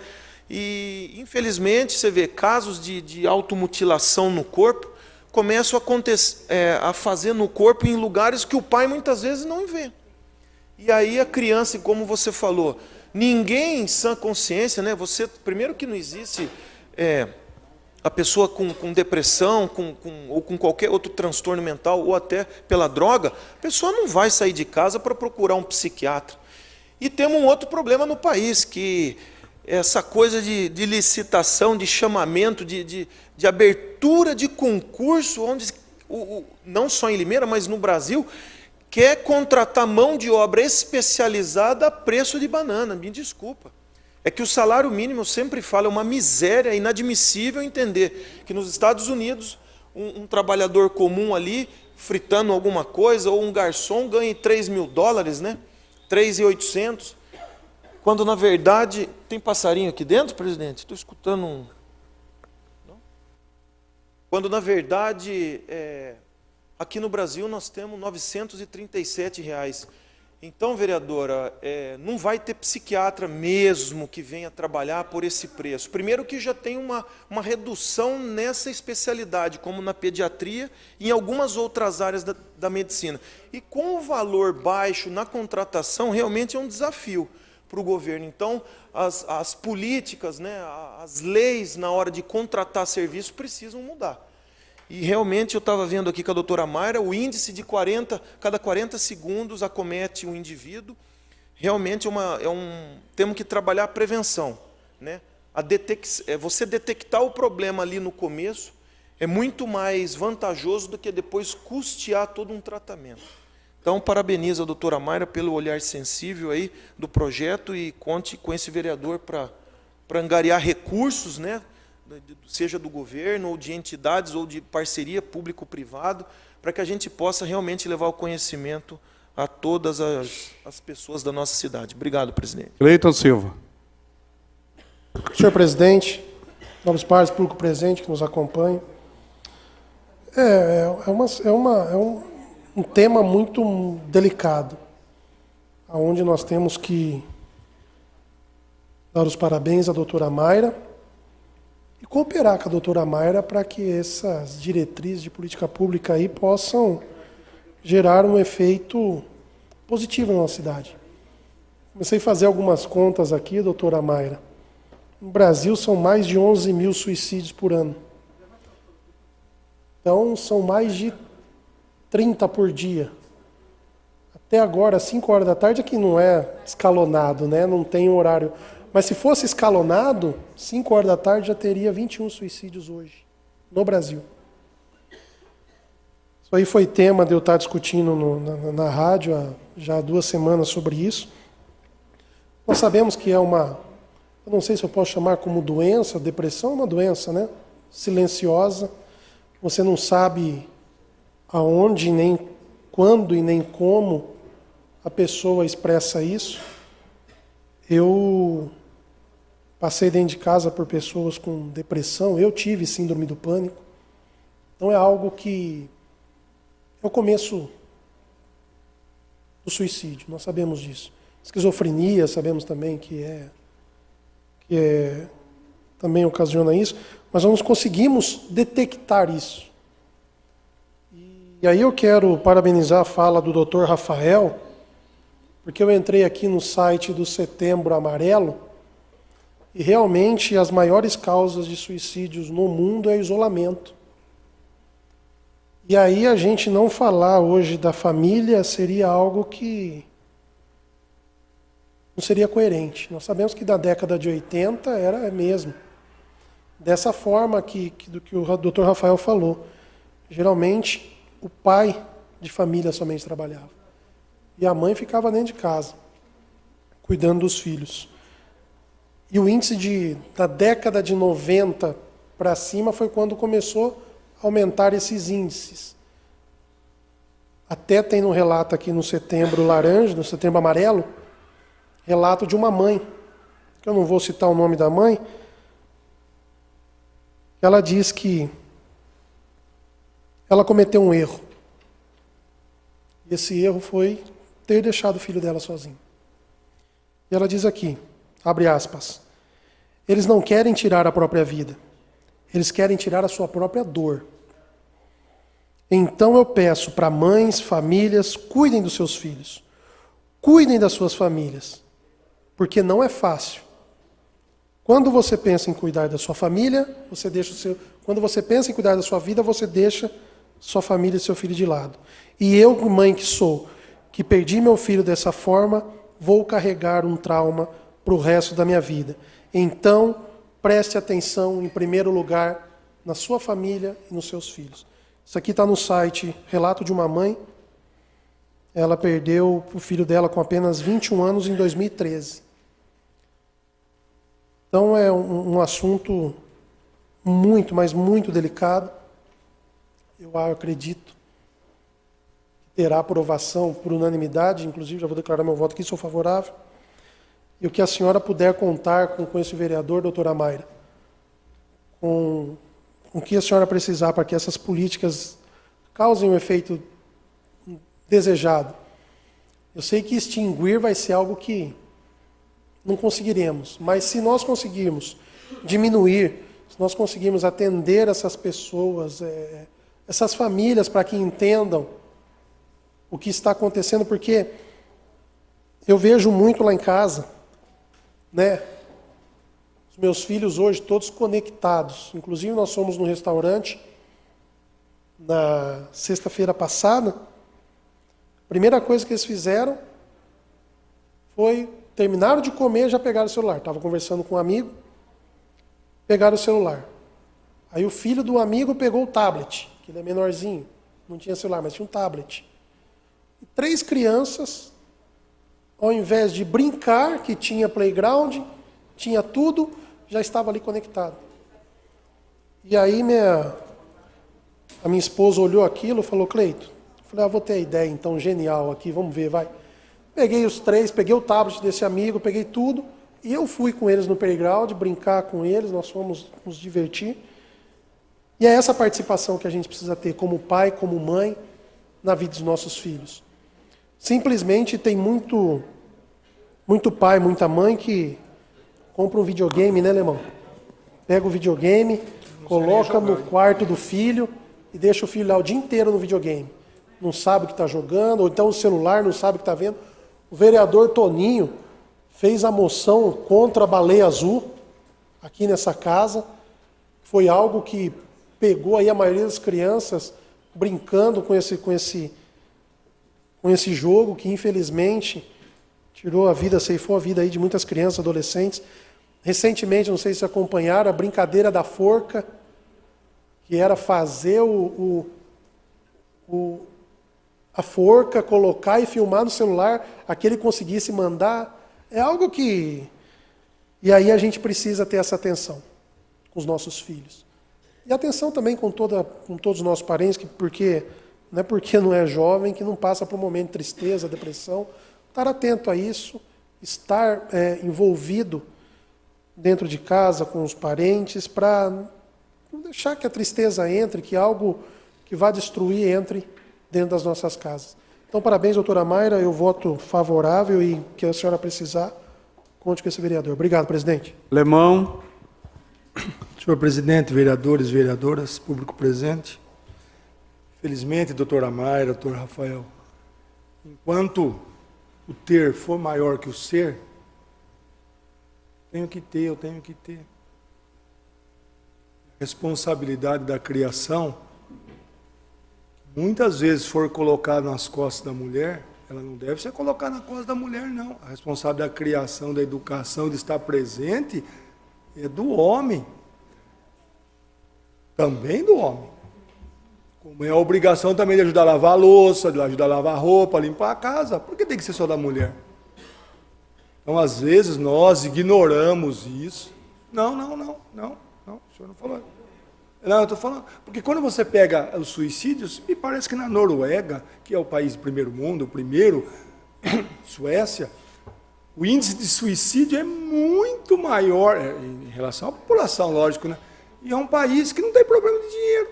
E, infelizmente, você vê casos de automutilação no corpo, começam a acontecer, a fazer no corpo em lugares que o pai muitas vezes não vê. E aí a criança, como você falou, ninguém em sã consciência, né? Primeiro que não existe a pessoa com depressão, ou com qualquer outro transtorno mental, ou até pela droga, a pessoa não vai sair de casa para procurar um psiquiatra. E temos um outro problema no país, que essa coisa de licitação, de chamamento, de abertura de concurso, onde, não só em Limeira, mas no Brasil, quer contratar mão de obra especializada a preço de banana. Me desculpa. É que o salário mínimo, eu sempre falo, é uma miséria, é inadmissível entender que nos Estados Unidos, um trabalhador comum ali, fritando alguma coisa, ou um garçom, ganhe $3.000, né? 3.800, quando na verdade... Tem passarinho aqui dentro, presidente? Estou escutando um... Não? Quando na verdade, aqui no Brasil nós temos R$ 937. Então, vereadora, não vai ter psiquiatra mesmo que venha trabalhar por esse preço. Primeiro que já tem uma redução nessa especialidade, como na pediatria e em algumas outras áreas da medicina. E com o valor baixo na contratação, realmente é um desafio para o governo. Então, as políticas, né, as leis na hora de contratar serviço precisam mudar. E realmente eu estava vendo aqui com a doutora Mayra, o índice de cada 40 segundos acomete um indivíduo. Realmente temos que trabalhar a prevenção, né? Você detectar o problema ali no começo é muito mais vantajoso do que depois custear todo um tratamento. Então, parabenizo a doutora Mayra pelo olhar sensível aí do projeto e conte com esse vereador para angariar recursos, né? Seja do governo, ou de entidades, ou de parceria público-privado, para que a gente possa realmente levar o conhecimento a todas as pessoas da nossa cidade. Obrigado, presidente. Cleiton Silva. Senhor presidente, nobres pares, público presente que nos acompanha, um tema muito delicado, onde nós temos que dar os parabéns à doutora Mayra, e cooperar com a doutora Mayra para que essas diretrizes de política pública aí possam gerar um efeito positivo na nossa cidade. Comecei a fazer algumas contas aqui, doutora Mayra. No Brasil são mais de 11 mil suicídios por ano. Então são mais de 30 por dia. Até agora, às 5 horas da tarde, aqui não é escalonado, né? Não tem um horário. Mas se fosse escalonado, 5 horas da tarde já teria 21 suicídios hoje, no Brasil. Isso aí foi tema de eu estar discutindo na rádio já há 2 semanas sobre isso. Nós sabemos que eu não sei se eu posso chamar como doença, depressão é uma doença, né? Silenciosa. Você não sabe aonde, nem quando e nem como a pessoa expressa isso. Eu passei dentro de casa por pessoas com depressão, eu tive síndrome do pânico. Então é algo que é o começo do suicídio, nós sabemos disso. Esquizofrenia, sabemos também que também ocasiona isso, mas nós conseguimos detectar isso. E aí eu quero parabenizar a fala do Dr. Rafael, porque eu entrei aqui no site do Setembro Amarelo, e realmente as maiores causas de suicídios no mundo é isolamento. E aí a gente não falar hoje da família seria algo que não seria coerente. Nós sabemos que da década de 80 era mesmo. Dessa forma do que o Dr. Rafael falou. Geralmente o pai de família somente trabalhava. E a mãe ficava dentro de casa, cuidando dos filhos. E o índice da década de 90 para cima foi quando começou a aumentar esses índices. Até tem um relato aqui no Setembro Laranja, no Setembro Amarelo, relato de uma mãe, que eu não vou citar o nome da mãe, ela diz que ela cometeu um erro. E esse erro foi ter deixado o filho dela sozinho. E ela diz aqui, abre aspas, eles não querem tirar a própria vida, eles querem tirar a sua própria dor. Então eu peço para mães, famílias, cuidem dos seus filhos, cuidem das suas famílias, porque não é fácil. Quando você pensa em cuidar da sua família, quando você pensa em cuidar da sua vida, você deixa sua família e seu filho de lado. E eu, mãe que sou, que perdi meu filho dessa forma, vou carregar um trauma para o resto da minha vida. Então, preste atenção, em primeiro lugar, na sua família e nos seus filhos. Isso aqui está no site Relato de uma Mãe. Ela perdeu o filho dela com apenas 21 anos em 2013. Então é um assunto muito, mas muito delicado. Eu acredito que terá aprovação por unanimidade, inclusive já vou declarar meu voto aqui, sou favorável. E o que a senhora puder contar com esse vereador, doutora Mayra, com o que a senhora precisar para que essas políticas causem o efeito desejado. Eu sei que extinguir vai ser algo que não conseguiremos, mas se nós conseguirmos diminuir, se nós conseguirmos atender essas pessoas, essas famílias, para que entendam o que está acontecendo, porque eu vejo muito lá em casa, né? Os meus filhos hoje todos conectados. Inclusive nós fomos no restaurante na sexta-feira passada. A primeira coisa que eles fizeram foi, terminaram de comer, já pegaram o celular. Estava conversando com um amigo, pegaram o celular. Aí o filho do amigo pegou o tablet, que ele é menorzinho, não tinha celular, mas tinha um tablet. E 3 crianças, ao invés de brincar, que tinha playground, tinha tudo, já estava ali conectado. E aí a minha esposa olhou aquilo e falou, Cleito, falei, vou ter a ideia então genial aqui, vamos ver, vai. Peguei os 3, peguei o tablet desse amigo, peguei tudo, e eu fui com eles no playground, brincar com eles, nós fomos nos divertir. E é essa participação que a gente precisa ter como pai, como mãe, na vida dos nossos filhos. Simplesmente tem muito pai, muita mãe que compra um videogame, né, Lemão? Pega o videogame, coloca no quarto do filho e deixa o filho lá o dia inteiro no videogame. Não sabe o que está jogando, ou então o celular não sabe o que está vendo. O vereador Toninho fez a moção contra a baleia azul aqui nessa casa. Foi algo que pegou aí a maioria das crianças brincando com esse jogo, que infelizmente tirou a vida, ceifou a vida aí de muitas crianças, adolescentes. Recentemente, não sei se acompanharam, a brincadeira da forca, que era fazer a forca, colocar e filmar no celular, aquele conseguisse mandar. É algo que... E aí a gente precisa ter essa atenção com os nossos filhos. E atenção também com todos os nossos parentes, porque não é porque não é jovem que não passa por um momento de tristeza, depressão. Estar atento a isso estar envolvido dentro de casa, com os parentes, para não deixar que a tristeza entre, que algo que vá destruir entre dentro das nossas casas. Então, parabéns, doutora Mayra, eu voto favorável e que a senhora precisar, conte com esse vereador. Obrigado, presidente. Lemão. Senhor presidente, vereadores, vereadoras, público presente. Felizmente, doutora Mayra, doutor Rafael, enquanto o ter for maior que o ser, eu tenho que ter. A responsabilidade da criação, muitas vezes for colocada nas costas da mulher, ela não deve ser colocada nas costas da mulher, não. A responsabilidade da criação, da educação, de estar presente, é do homem. Também do homem. Como é a obrigação também de ajudar a lavar a louça, de ajudar a lavar a roupa, limpar a casa. Por que tem que ser só da mulher? Então, às vezes, nós ignoramos isso. Não, o senhor não falou. Não, eu estou falando, porque quando você pega os suicídios, me parece que na Noruega, que é o país do primeiro mundo, o primeiro, Suécia, o índice de suicídio é muito maior, em relação à população, lógico, né? E é um país que não tem problema de dinheiro.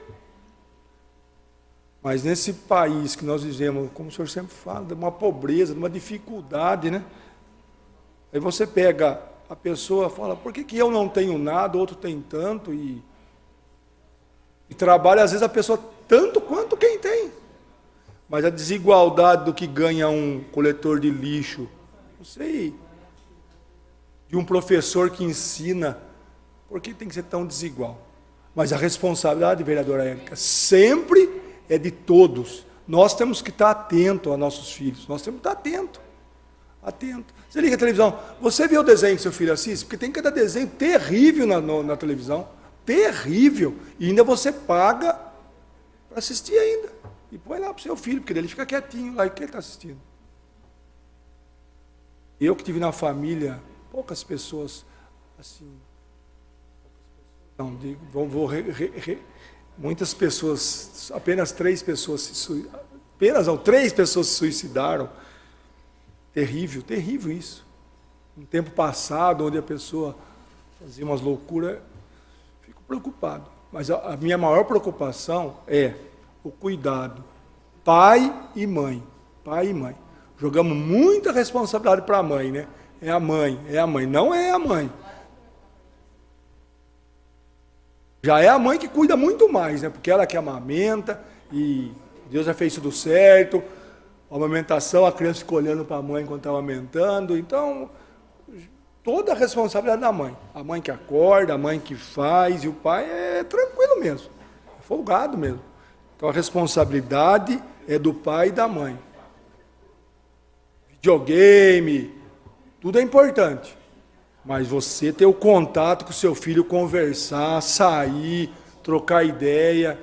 Mas nesse país que nós vivemos, como o senhor sempre fala, de uma pobreza, de uma dificuldade, né? Aí você pega a pessoa e fala, por que eu não tenho nada, o outro tem tanto, e trabalha, às vezes, a pessoa tanto quanto quem tem. Mas a desigualdade do que ganha um coletor de lixo, não sei, de um professor que ensina, por que tem que ser tão desigual? Mas a responsabilidade, vereadora Érica, sempre é de todos. Nós temos que estar atentos aos nossos filhos, nós temos que estar atentos. Você liga a televisão, você vê o desenho que seu filho assiste? Porque tem cada desenho terrível na televisão, terrível, e ainda você paga para assistir ainda. E põe lá para o seu filho, porque ele fica quietinho lá, e que ele está assistindo. Eu que tive na família, poucas pessoas, assim, não, digo, muitas pessoas, apenas 3 pessoas se suicidaram. Terrível, terrível isso. Um tempo passado, onde a pessoa fazia umas loucuras, fico preocupado. Mas a minha maior preocupação é o cuidado. Pai e mãe. Pai e mãe. Jogamos muita responsabilidade para a mãe, né? É a mãe. Não é a mãe. Já é a mãe que cuida muito mais, né? Porque ela que amamenta, e Deus já fez tudo certo. A amamentação, a criança fica olhando para a mãe enquanto está amamentando. Então, toda a responsabilidade da mãe. A mãe que acorda, a mãe que faz, e o pai é tranquilo mesmo. É folgado mesmo. Então, a responsabilidade é do pai e da mãe. Videogame, tudo é importante. Mas você ter o contato com o seu filho, conversar, sair, trocar ideia,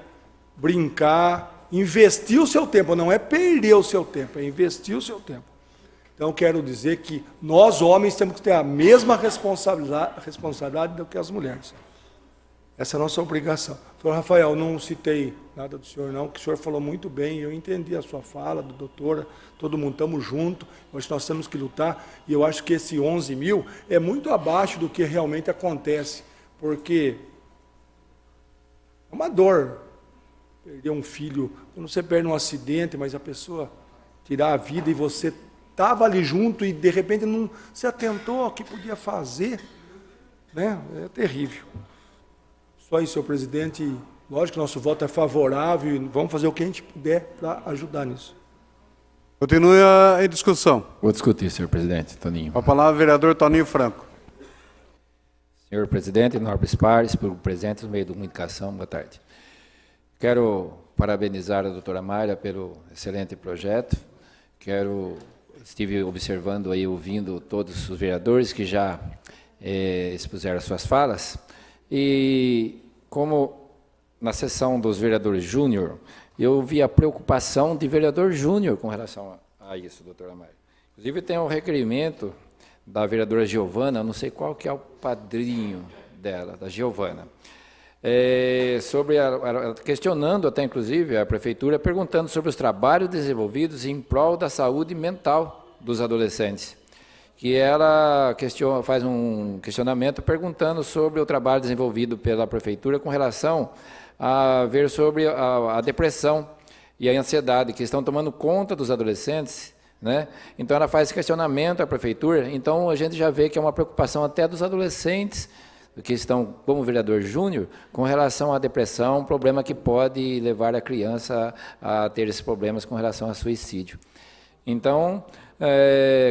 brincar, investir o seu tempo, não é perder o seu tempo, é investir o seu tempo. Então, quero dizer que nós, homens, temos que ter a mesma responsabilidade do que as mulheres. Essa é a nossa obrigação. Doutor Rafael, não citei nada do senhor, não, que o senhor falou muito bem, eu entendi a sua fala, do doutora, todo mundo estamos juntos, hoje nós temos que lutar, e eu acho que esse 11 mil é muito abaixo do que realmente acontece, porque é uma dor perder um filho, quando você perde um acidente, mas a pessoa tirar a vida e você estava ali junto e de repente não se atentou ao que podia fazer, né? É terrível. Só isso, senhor presidente. Lógico que nosso voto é favorável e vamos fazer o que a gente puder para ajudar nisso. Continue a discussão. Vou discutir, senhor presidente. Toninho. Com a palavra, vereador Toninho Franco. Senhor presidente, nobres pares, público presente no meio da comunicação, boa tarde. Quero parabenizar a doutora Mayra pelo excelente projeto. Estive observando aí, ouvindo todos os vereadores que já expuseram as suas falas. E como na sessão dos vereadores júnior, eu vi a preocupação de vereador júnior com relação a isso, doutora Mayra. Inclusive tem um requerimento da vereadora Giovana, não sei qual que é o padrinho dela, da Giovana, questionando até inclusive a prefeitura, perguntando sobre os trabalhos desenvolvidos em prol da saúde mental dos adolescentes. que ela faz um questionamento perguntando sobre o trabalho desenvolvido pela Prefeitura com relação a ver sobre a depressão e a ansiedade que estão tomando conta dos adolescentes, né? Então ela faz esse questionamento à Prefeitura, então a gente já vê que é uma preocupação até dos adolescentes que estão como vereador júnior com relação à depressão, um problema que pode levar a criança a ter esses problemas com relação a suicídio. Então,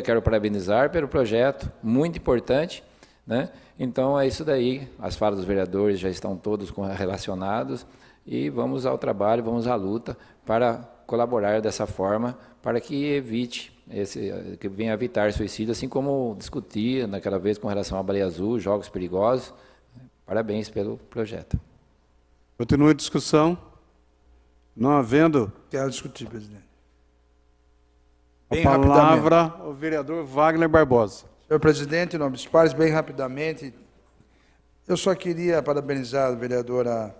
quero parabenizar pelo projeto, muito importante, né? Então, é isso daí, as falas dos vereadores já estão todos relacionados e vamos ao trabalho, vamos à luta para colaborar dessa forma, para que evite, que venha a evitar suicídio, assim como discutia naquela vez com relação à baleia azul, jogos perigosos. Parabéns pelo projeto. Continua a discussão. Não havendo... Quero discutir, presidente. A palavra ao vereador Wagner Barbosa. Senhor presidente, nobres pares, bem rapidamente, eu só queria parabenizar a vereadora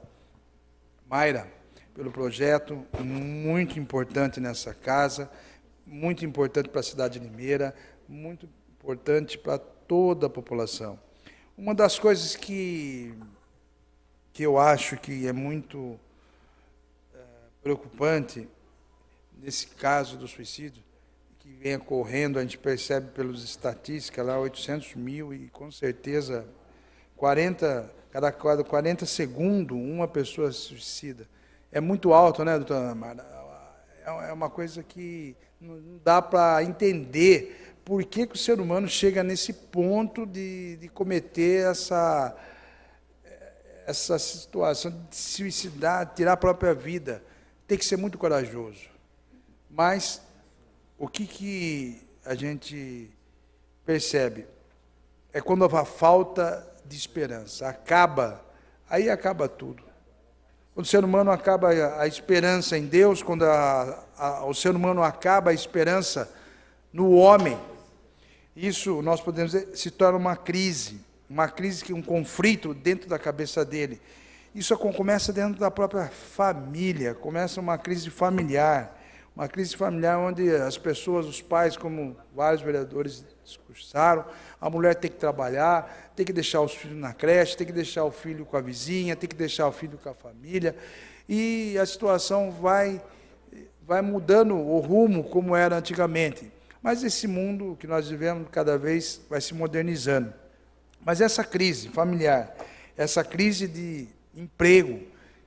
Mayra pelo projeto, muito importante nessa casa, muito importante para a cidade de Limeira, muito importante para toda a população. Uma das coisas que eu acho que é muito preocupante nesse caso do suicídio, que vem ocorrendo, a gente percebe pelas estatísticas lá, 800 mil e com certeza cada 40 segundos uma pessoa se suicida. É muito alto, né, doutora Amara? É uma coisa que não dá para entender por que o ser humano chega nesse ponto de cometer essa situação de se suicidar, tirar a própria vida. Tem que ser muito corajoso. Mas o que a gente percebe é quando a falta de esperança aí acaba tudo. Quando o ser humano acaba a esperança em Deus, quando o ser humano acaba a esperança no homem, isso nós podemos dizer, se torna uma crise, um conflito dentro da cabeça dele. Isso começa dentro da própria família, começa uma crise familiar, onde as pessoas, os pais, como vários vereadores discursaram, a mulher tem que trabalhar, tem que deixar os filhos na creche, tem que deixar o filho com a vizinha, tem que deixar o filho com a família, e a situação vai mudando o rumo como era antigamente. Mas esse mundo que nós vivemos cada vez vai se modernizando. Mas essa crise familiar, essa crise de emprego,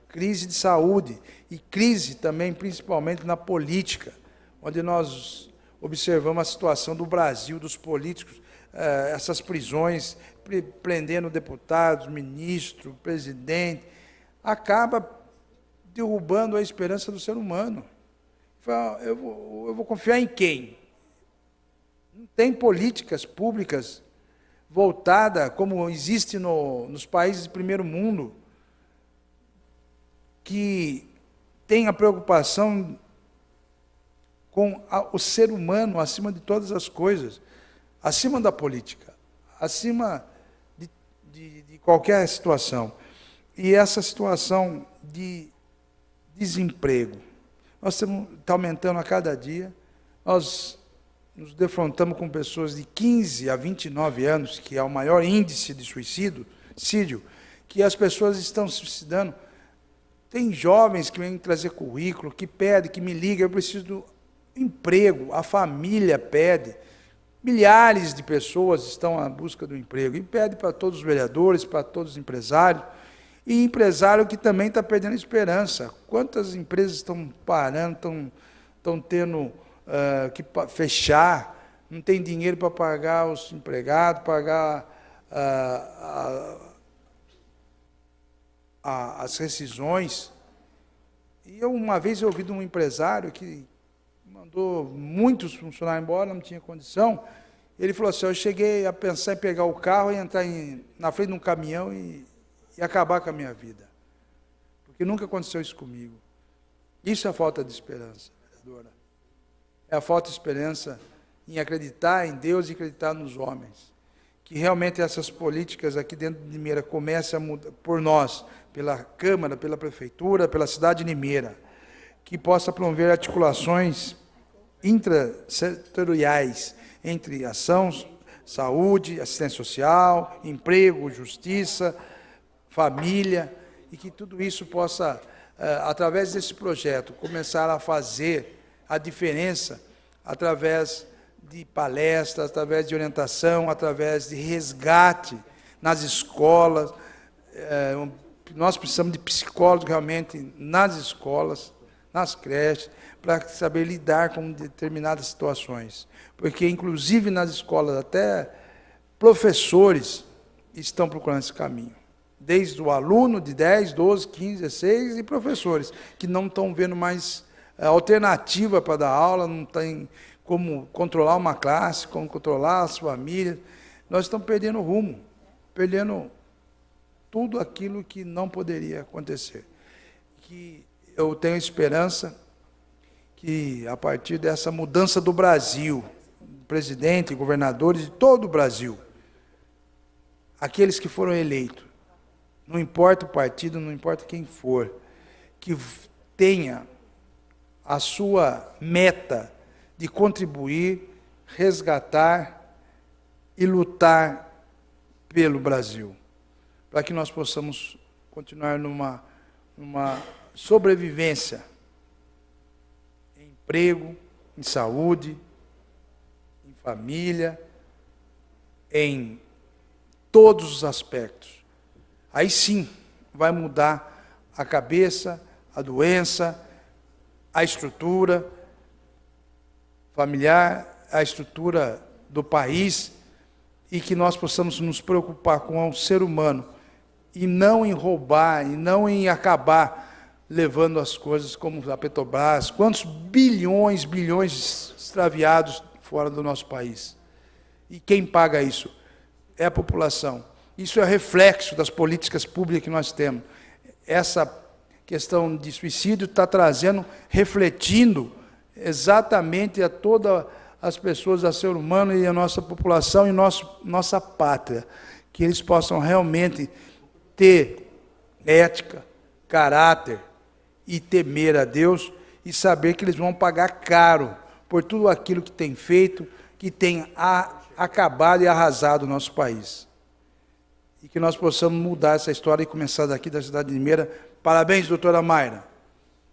crise de saúde e crise também, principalmente na política, onde nós observamos a situação do Brasil, dos políticos, essas prisões, prendendo deputados, ministro, presidente, acaba derrubando a esperança do ser humano. Eu vou confiar em quem? Não tem políticas públicas voltadas, como existe nos países de primeiro mundo, que tem a preocupação com o ser humano acima de todas as coisas, acima da política, acima de qualquer situação. E essa situação de desemprego, nós está aumentando a cada dia, nós nos defrontamos com pessoas de 15 a 29 anos, que é o maior índice de suicídio, que as pessoas estão se suicidando. Tem jovens que vêm trazer currículo, que pedem, que me ligam, eu preciso do emprego, a família pede. Milhares de pessoas estão à busca do emprego, e pede para todos os vereadores, para todos os empresários, e empresário que também está perdendo esperança. Quantas empresas estão parando, estão tendo que fechar, não tem dinheiro para pagar os empregados, pagar as rescisões. E uma vez eu ouvi de um empresário que mandou muitos funcionários embora, não tinha condição. Ele falou assim, eu cheguei a pensar em pegar o carro e entrar na frente de um caminhão e acabar com a minha vida. Porque nunca aconteceu isso comigo. Isso é a falta de esperança, vereadora. É a falta de esperança em acreditar em Deus e acreditar nos homens. Que realmente essas políticas aqui dentro de Limeira comecem a mudar por nós, pela Câmara, pela Prefeitura, pela cidade de Limeira, que possa promover articulações intrasetoriais entre saúde, assistência social, emprego, justiça, família, e que tudo isso possa, através desse projeto, começar a fazer a diferença através de palestras, através de orientação, através de resgate nas escolas. Nós precisamos de psicólogos realmente nas escolas, nas creches, para saber lidar com determinadas situações. Porque, inclusive, nas escolas, até professores estão procurando esse caminho. Desde o aluno de 10, 12, 15, 16 e professores, que não estão vendo mais alternativa para dar aula, não tem como controlar uma classe, como controlar as famílias. Nós estamos perdendo o rumo, perdendo tudo aquilo que não poderia acontecer. Que eu tenho esperança que, a partir dessa mudança do Brasil, presidente, governadores de todo o Brasil, aqueles que foram eleitos, não importa o partido, não importa quem for, que tenha a sua meta de contribuir, resgatar e lutar pelo Brasil, para que nós possamos continuar numa sobrevivência em emprego, em saúde, em família, em todos os aspectos. Aí sim vai mudar a cabeça, a doença, a estrutura familiar, a estrutura do país, e que nós possamos nos preocupar com o ser humano e não em roubar, e não em acabar levando as coisas como a Petrobras. Quantos bilhões extraviados fora do nosso país? E quem paga isso? É a população. Isso é reflexo das políticas públicas que nós temos. Essa questão de suicídio está trazendo, refletindo exatamente a todas as pessoas, a ser humano e a nossa população e nossa pátria. Que eles possam realmente ter ética, caráter e temer a Deus e saber que eles vão pagar caro por tudo aquilo que tem feito, que tem acabado e arrasado o nosso país. E que nós possamos mudar essa história e começar daqui da cidade de Limeira. Parabéns, doutora Mayra,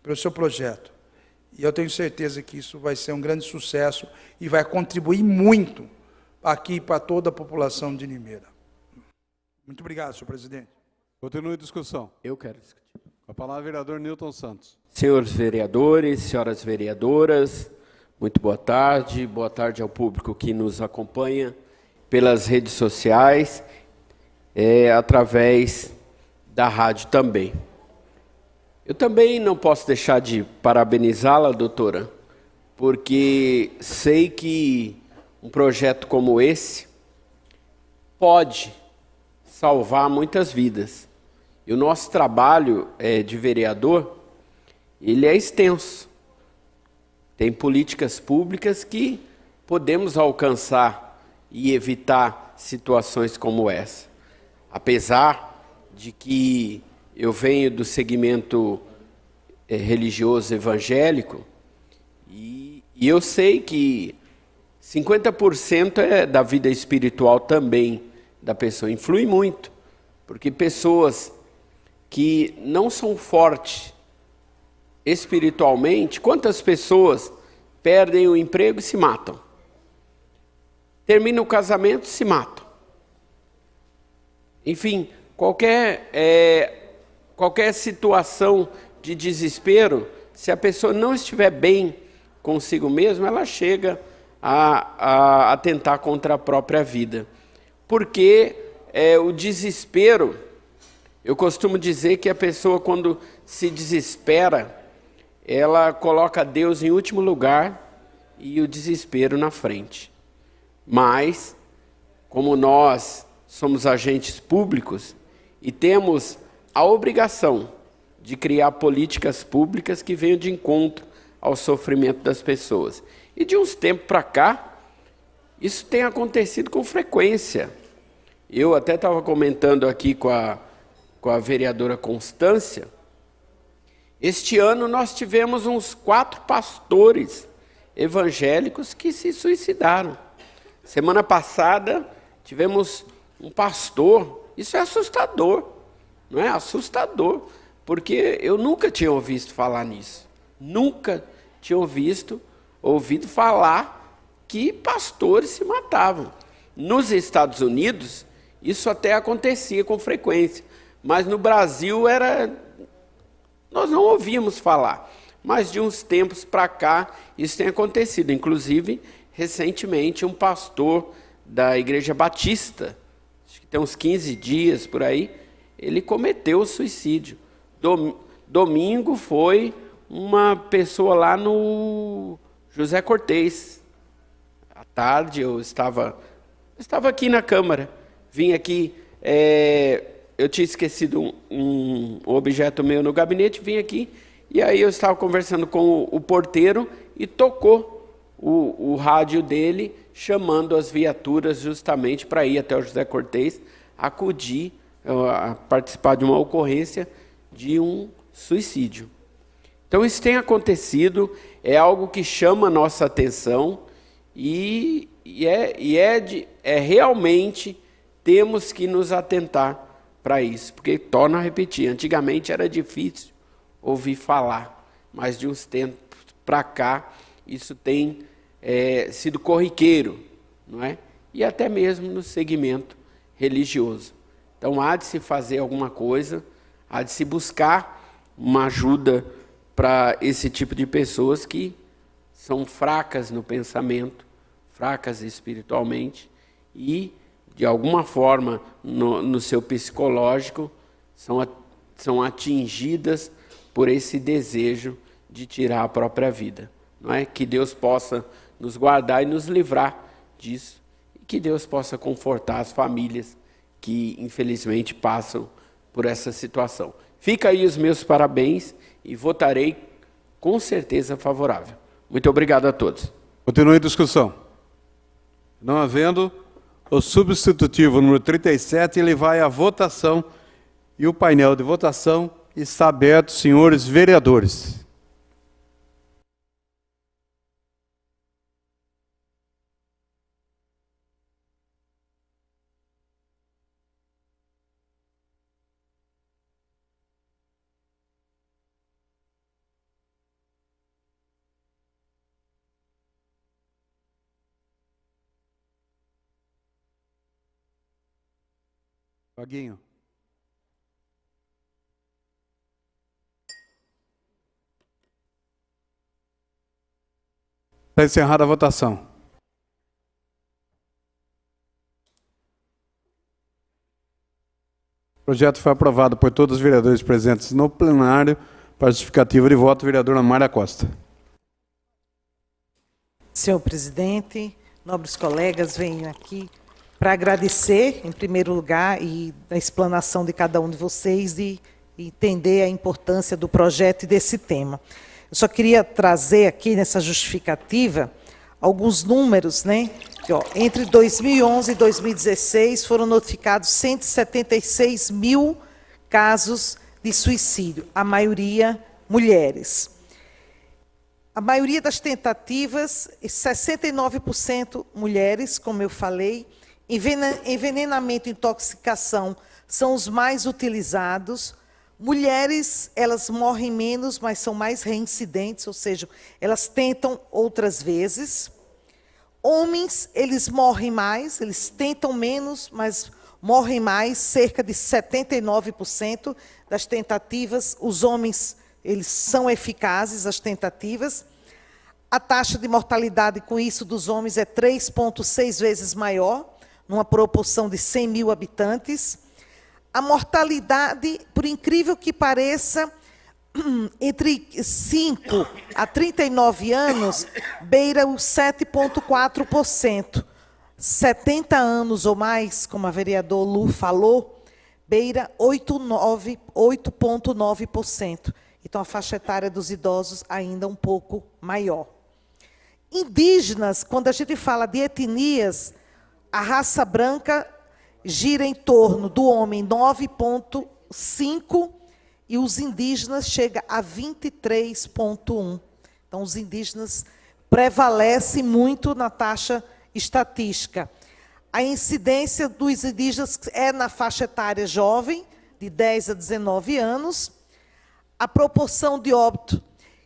pelo seu projeto. E eu tenho certeza que isso vai ser um grande sucesso e vai contribuir muito aqui para toda a população de Limeira. Muito obrigado, senhor presidente. Continue a discussão. Eu quero discutir. Com a palavra, vereador Newton Santos. Senhores vereadores, senhoras vereadoras, muito boa tarde ao público que nos acompanha pelas redes sociais, através da rádio também. Eu também não posso deixar de parabenizá-la, doutora, porque sei que um projeto como esse pode salvar muitas vidas. E o nosso trabalho de vereador, ele é extenso. Tem políticas públicas que podemos alcançar e evitar situações como essa. Apesar de que eu venho do segmento religioso evangélico, e eu sei que 50% é da vida espiritual também da pessoa. Influi muito, porque pessoas que não são fortes espiritualmente, quantas pessoas perdem o emprego e se matam? Termina o casamento e se matam. Enfim, qualquer situação de desespero, se a pessoa não estiver bem consigo mesma, ela chega a atentar contra a própria vida. Porque o desespero, eu costumo dizer que a pessoa, quando se desespera, ela coloca Deus em último lugar e o desespero na frente. Mas, como nós somos agentes públicos e temos a obrigação de criar políticas públicas que venham de encontro ao sofrimento das pessoas. E de uns tempos para cá, isso tem acontecido com frequência. Eu até estava comentando aqui com a vereadora Constância. Este ano nós tivemos uns 4 pastores evangélicos que se suicidaram. Semana passada tivemos um pastor, isso é assustador, não é? Assustador, porque eu nunca tinha ouvido falar nisso. Nunca tinha ouvido falar que pastores se matavam. Nos Estados Unidos, isso até acontecia com frequência, mas no Brasil nós não ouvíamos falar. Mas de uns tempos para cá, isso tem acontecido. Inclusive, recentemente, um pastor da Igreja Batista, acho que tem uns 15 dias por aí, ele cometeu suicídio. Domingo foi uma pessoa lá no José Cortez. À tarde eu estava aqui na Câmara, vim aqui, eu tinha esquecido um objeto meu no gabinete, vim aqui, e aí eu estava conversando com o porteiro e tocou o rádio dele, chamando as viaturas justamente para ir até o José Cortez, acudir, a participar de uma ocorrência de um suicídio. Então isso tem acontecido, é algo que chama a nossa atenção e realmente temos que nos atentar para isso, porque, torno a repetir, antigamente era difícil ouvir falar, mas de uns tempos para cá isso tem sido corriqueiro, não é? E até mesmo no segmento religioso. Então há de se fazer alguma coisa, há de se buscar uma ajuda para esse tipo de pessoas que são fracas no pensamento, fracas espiritualmente e, de alguma forma, no seu psicológico, são atingidas por esse desejo de tirar a própria vida. Não é? Que Deus possa nos guardar e nos livrar disso, e que Deus possa confortar as famílias que, infelizmente, passam por essa situação. Fica aí os meus parabéns e votarei com certeza favorável. Muito obrigado a todos. Continue a discussão. Não havendo, o substitutivo número 37, ele vai à votação e o painel de votação está aberto, senhores vereadores. Vaguinho. Está encerrada a votação. O projeto foi aprovado por todos os vereadores presentes no plenário. Para justificativa de voto, vereadora Mayra Costa. Senhor presidente, nobres colegas, venho aqui para agradecer, em primeiro lugar, e a explanação de cada um de vocês e entender a importância do projeto e desse tema. Eu só queria trazer aqui nessa justificativa alguns números, né? Que, entre 2011 e 2016 foram notificados 176 mil casos de suicídio, a maioria mulheres. A maioria das tentativas, 69% mulheres, como eu falei. Envenenamento e intoxicação são os mais utilizados. Mulheres, elas morrem menos, mas são mais reincidentes, ou seja, elas tentam outras vezes. Homens, eles morrem mais, eles tentam menos, mas morrem mais, cerca de 79% das tentativas. Os homens, eles são eficazes, as tentativas. A taxa de mortalidade com isso dos homens é 3,6 vezes maior, numa proporção de 100 mil habitantes. A mortalidade, por incrível que pareça, entre 5 a 39 anos, beira os 7,4%. 70 anos ou mais, como a vereadora Lu falou, beira 8,9%. Então, a faixa etária dos idosos ainda um pouco maior. Indígenas, quando a gente fala de etnias, a raça branca gira em torno do homem 9,5% e os indígenas chega a 23,1%. Então, os indígenas prevalecem muito na taxa estatística. A incidência dos indígenas é na faixa etária jovem, de 10 a 19 anos. A proporção de óbito,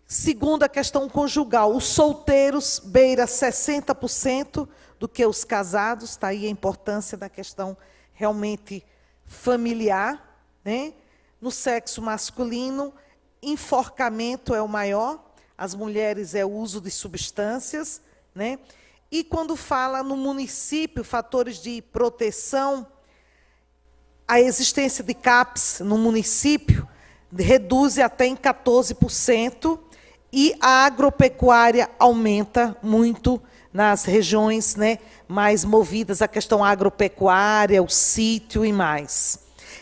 segundo a questão conjugal, os solteiros beira 60% do que os casados, está aí a importância da questão realmente familiar, né? No sexo masculino, enforcamento é o maior, as mulheres é o uso de substâncias, né? E quando fala no município, fatores de proteção, a existência de CAPS no município reduz até em 14%, e a agropecuária aumenta muito nas regiões, né, mais movidas à questão agropecuária, o sítio e mais.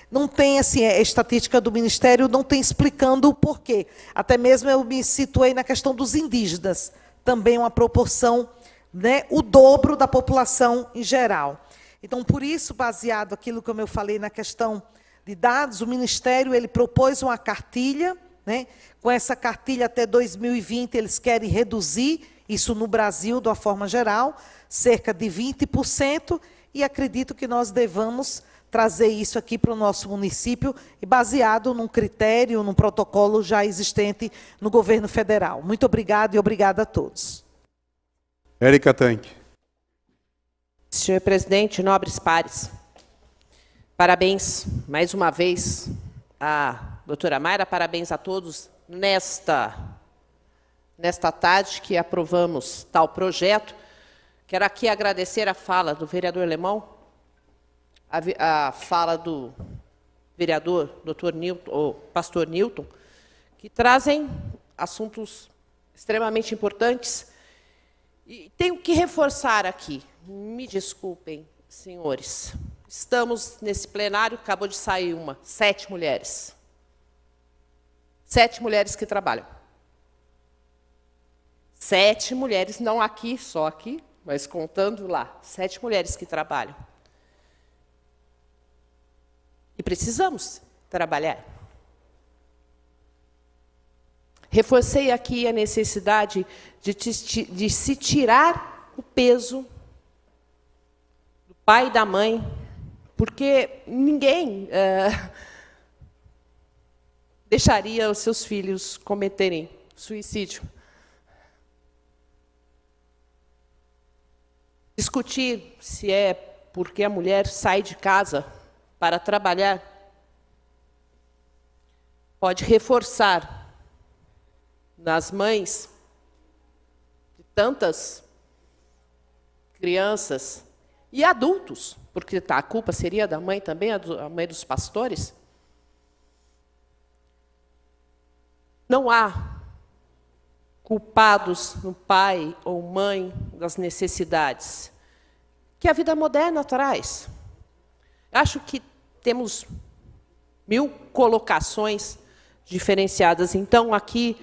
Não tem, assim, a estatística do Ministério não tem explicando o porquê. Até mesmo eu me situei na questão dos indígenas, também uma proporção, né, o dobro da população em geral. Então, por isso, baseado naquilo que eu falei na questão de dados, o Ministério ele propôs uma cartilha, né? Com essa cartilha até 2020 eles querem reduzir isso no Brasil, de uma forma geral, cerca de 20%, e acredito que nós devamos trazer isso aqui para o nosso município, e baseado num critério, num protocolo já existente no governo federal. Muito obrigado e obrigada a todos. Érica Tanque. Senhor presidente, nobres pares, parabéns mais uma vez à doutora Mayra, parabéns a todos nesta tarde que aprovamos tal projeto. Quero aqui agradecer a fala do vereador Lemão, a fala do vereador Dr. Newton, ou pastor Newton, que trazem assuntos extremamente importantes. E tenho que reforçar aqui, me desculpem, senhores, estamos nesse plenário, acabou de sair 7 mulheres. 7 mulheres que trabalham. 7 mulheres, não aqui, só aqui, mas contando lá, 7 mulheres que trabalham. E precisamos trabalhar. Reforcei aqui a necessidade de se tirar o peso do pai e da mãe, porque ninguém deixaria os seus filhos cometerem suicídio. Discutir se é porque a mulher sai de casa para trabalhar pode reforçar nas mães de tantas crianças e adultos, porque a culpa seria da mãe também, a mãe dos pastores. Não há culpados no pai ou mãe das necessidades que a vida moderna traz. Acho que temos 1000 colocações diferenciadas. Então, aqui,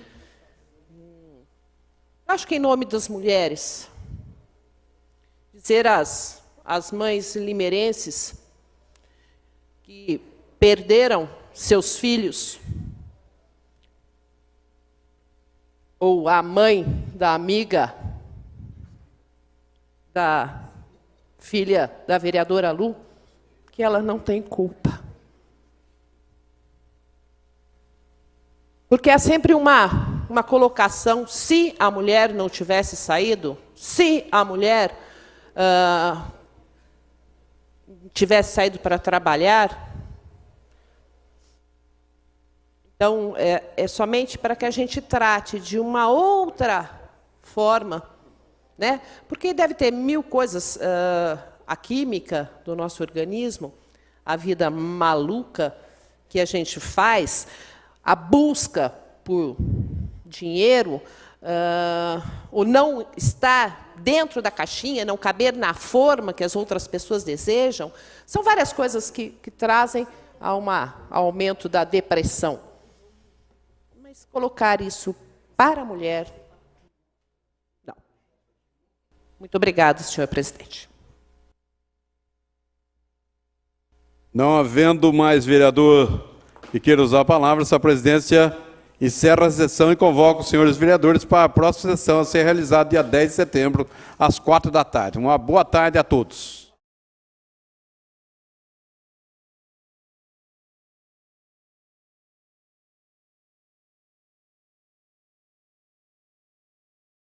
acho que em nome das mulheres, dizer às mães limeirenses que perderam seus filhos, ou a mãe da amiga da filha da vereadora Lu, que ela não tem culpa. Porque é sempre uma colocação, se a mulher não tivesse saído, se a mulher tivesse saído para trabalhar, então, é somente para que a gente trate de uma outra forma, né? Porque deve ter 1000 coisas, a química do nosso organismo, a vida maluca que a gente faz, a busca por dinheiro, o não estar dentro da caixinha, não caber na forma que as outras pessoas desejam, são várias coisas que trazem ao aumento da depressão. Mas colocar isso para a mulher, não. Muito obrigada, senhor presidente. Não havendo mais vereador que queira usar a palavra, essa presidência Encerro a sessão e convoco os senhores vereadores para a próxima sessão a ser realizada dia 10 de setembro, às 16h. Uma boa tarde a todos.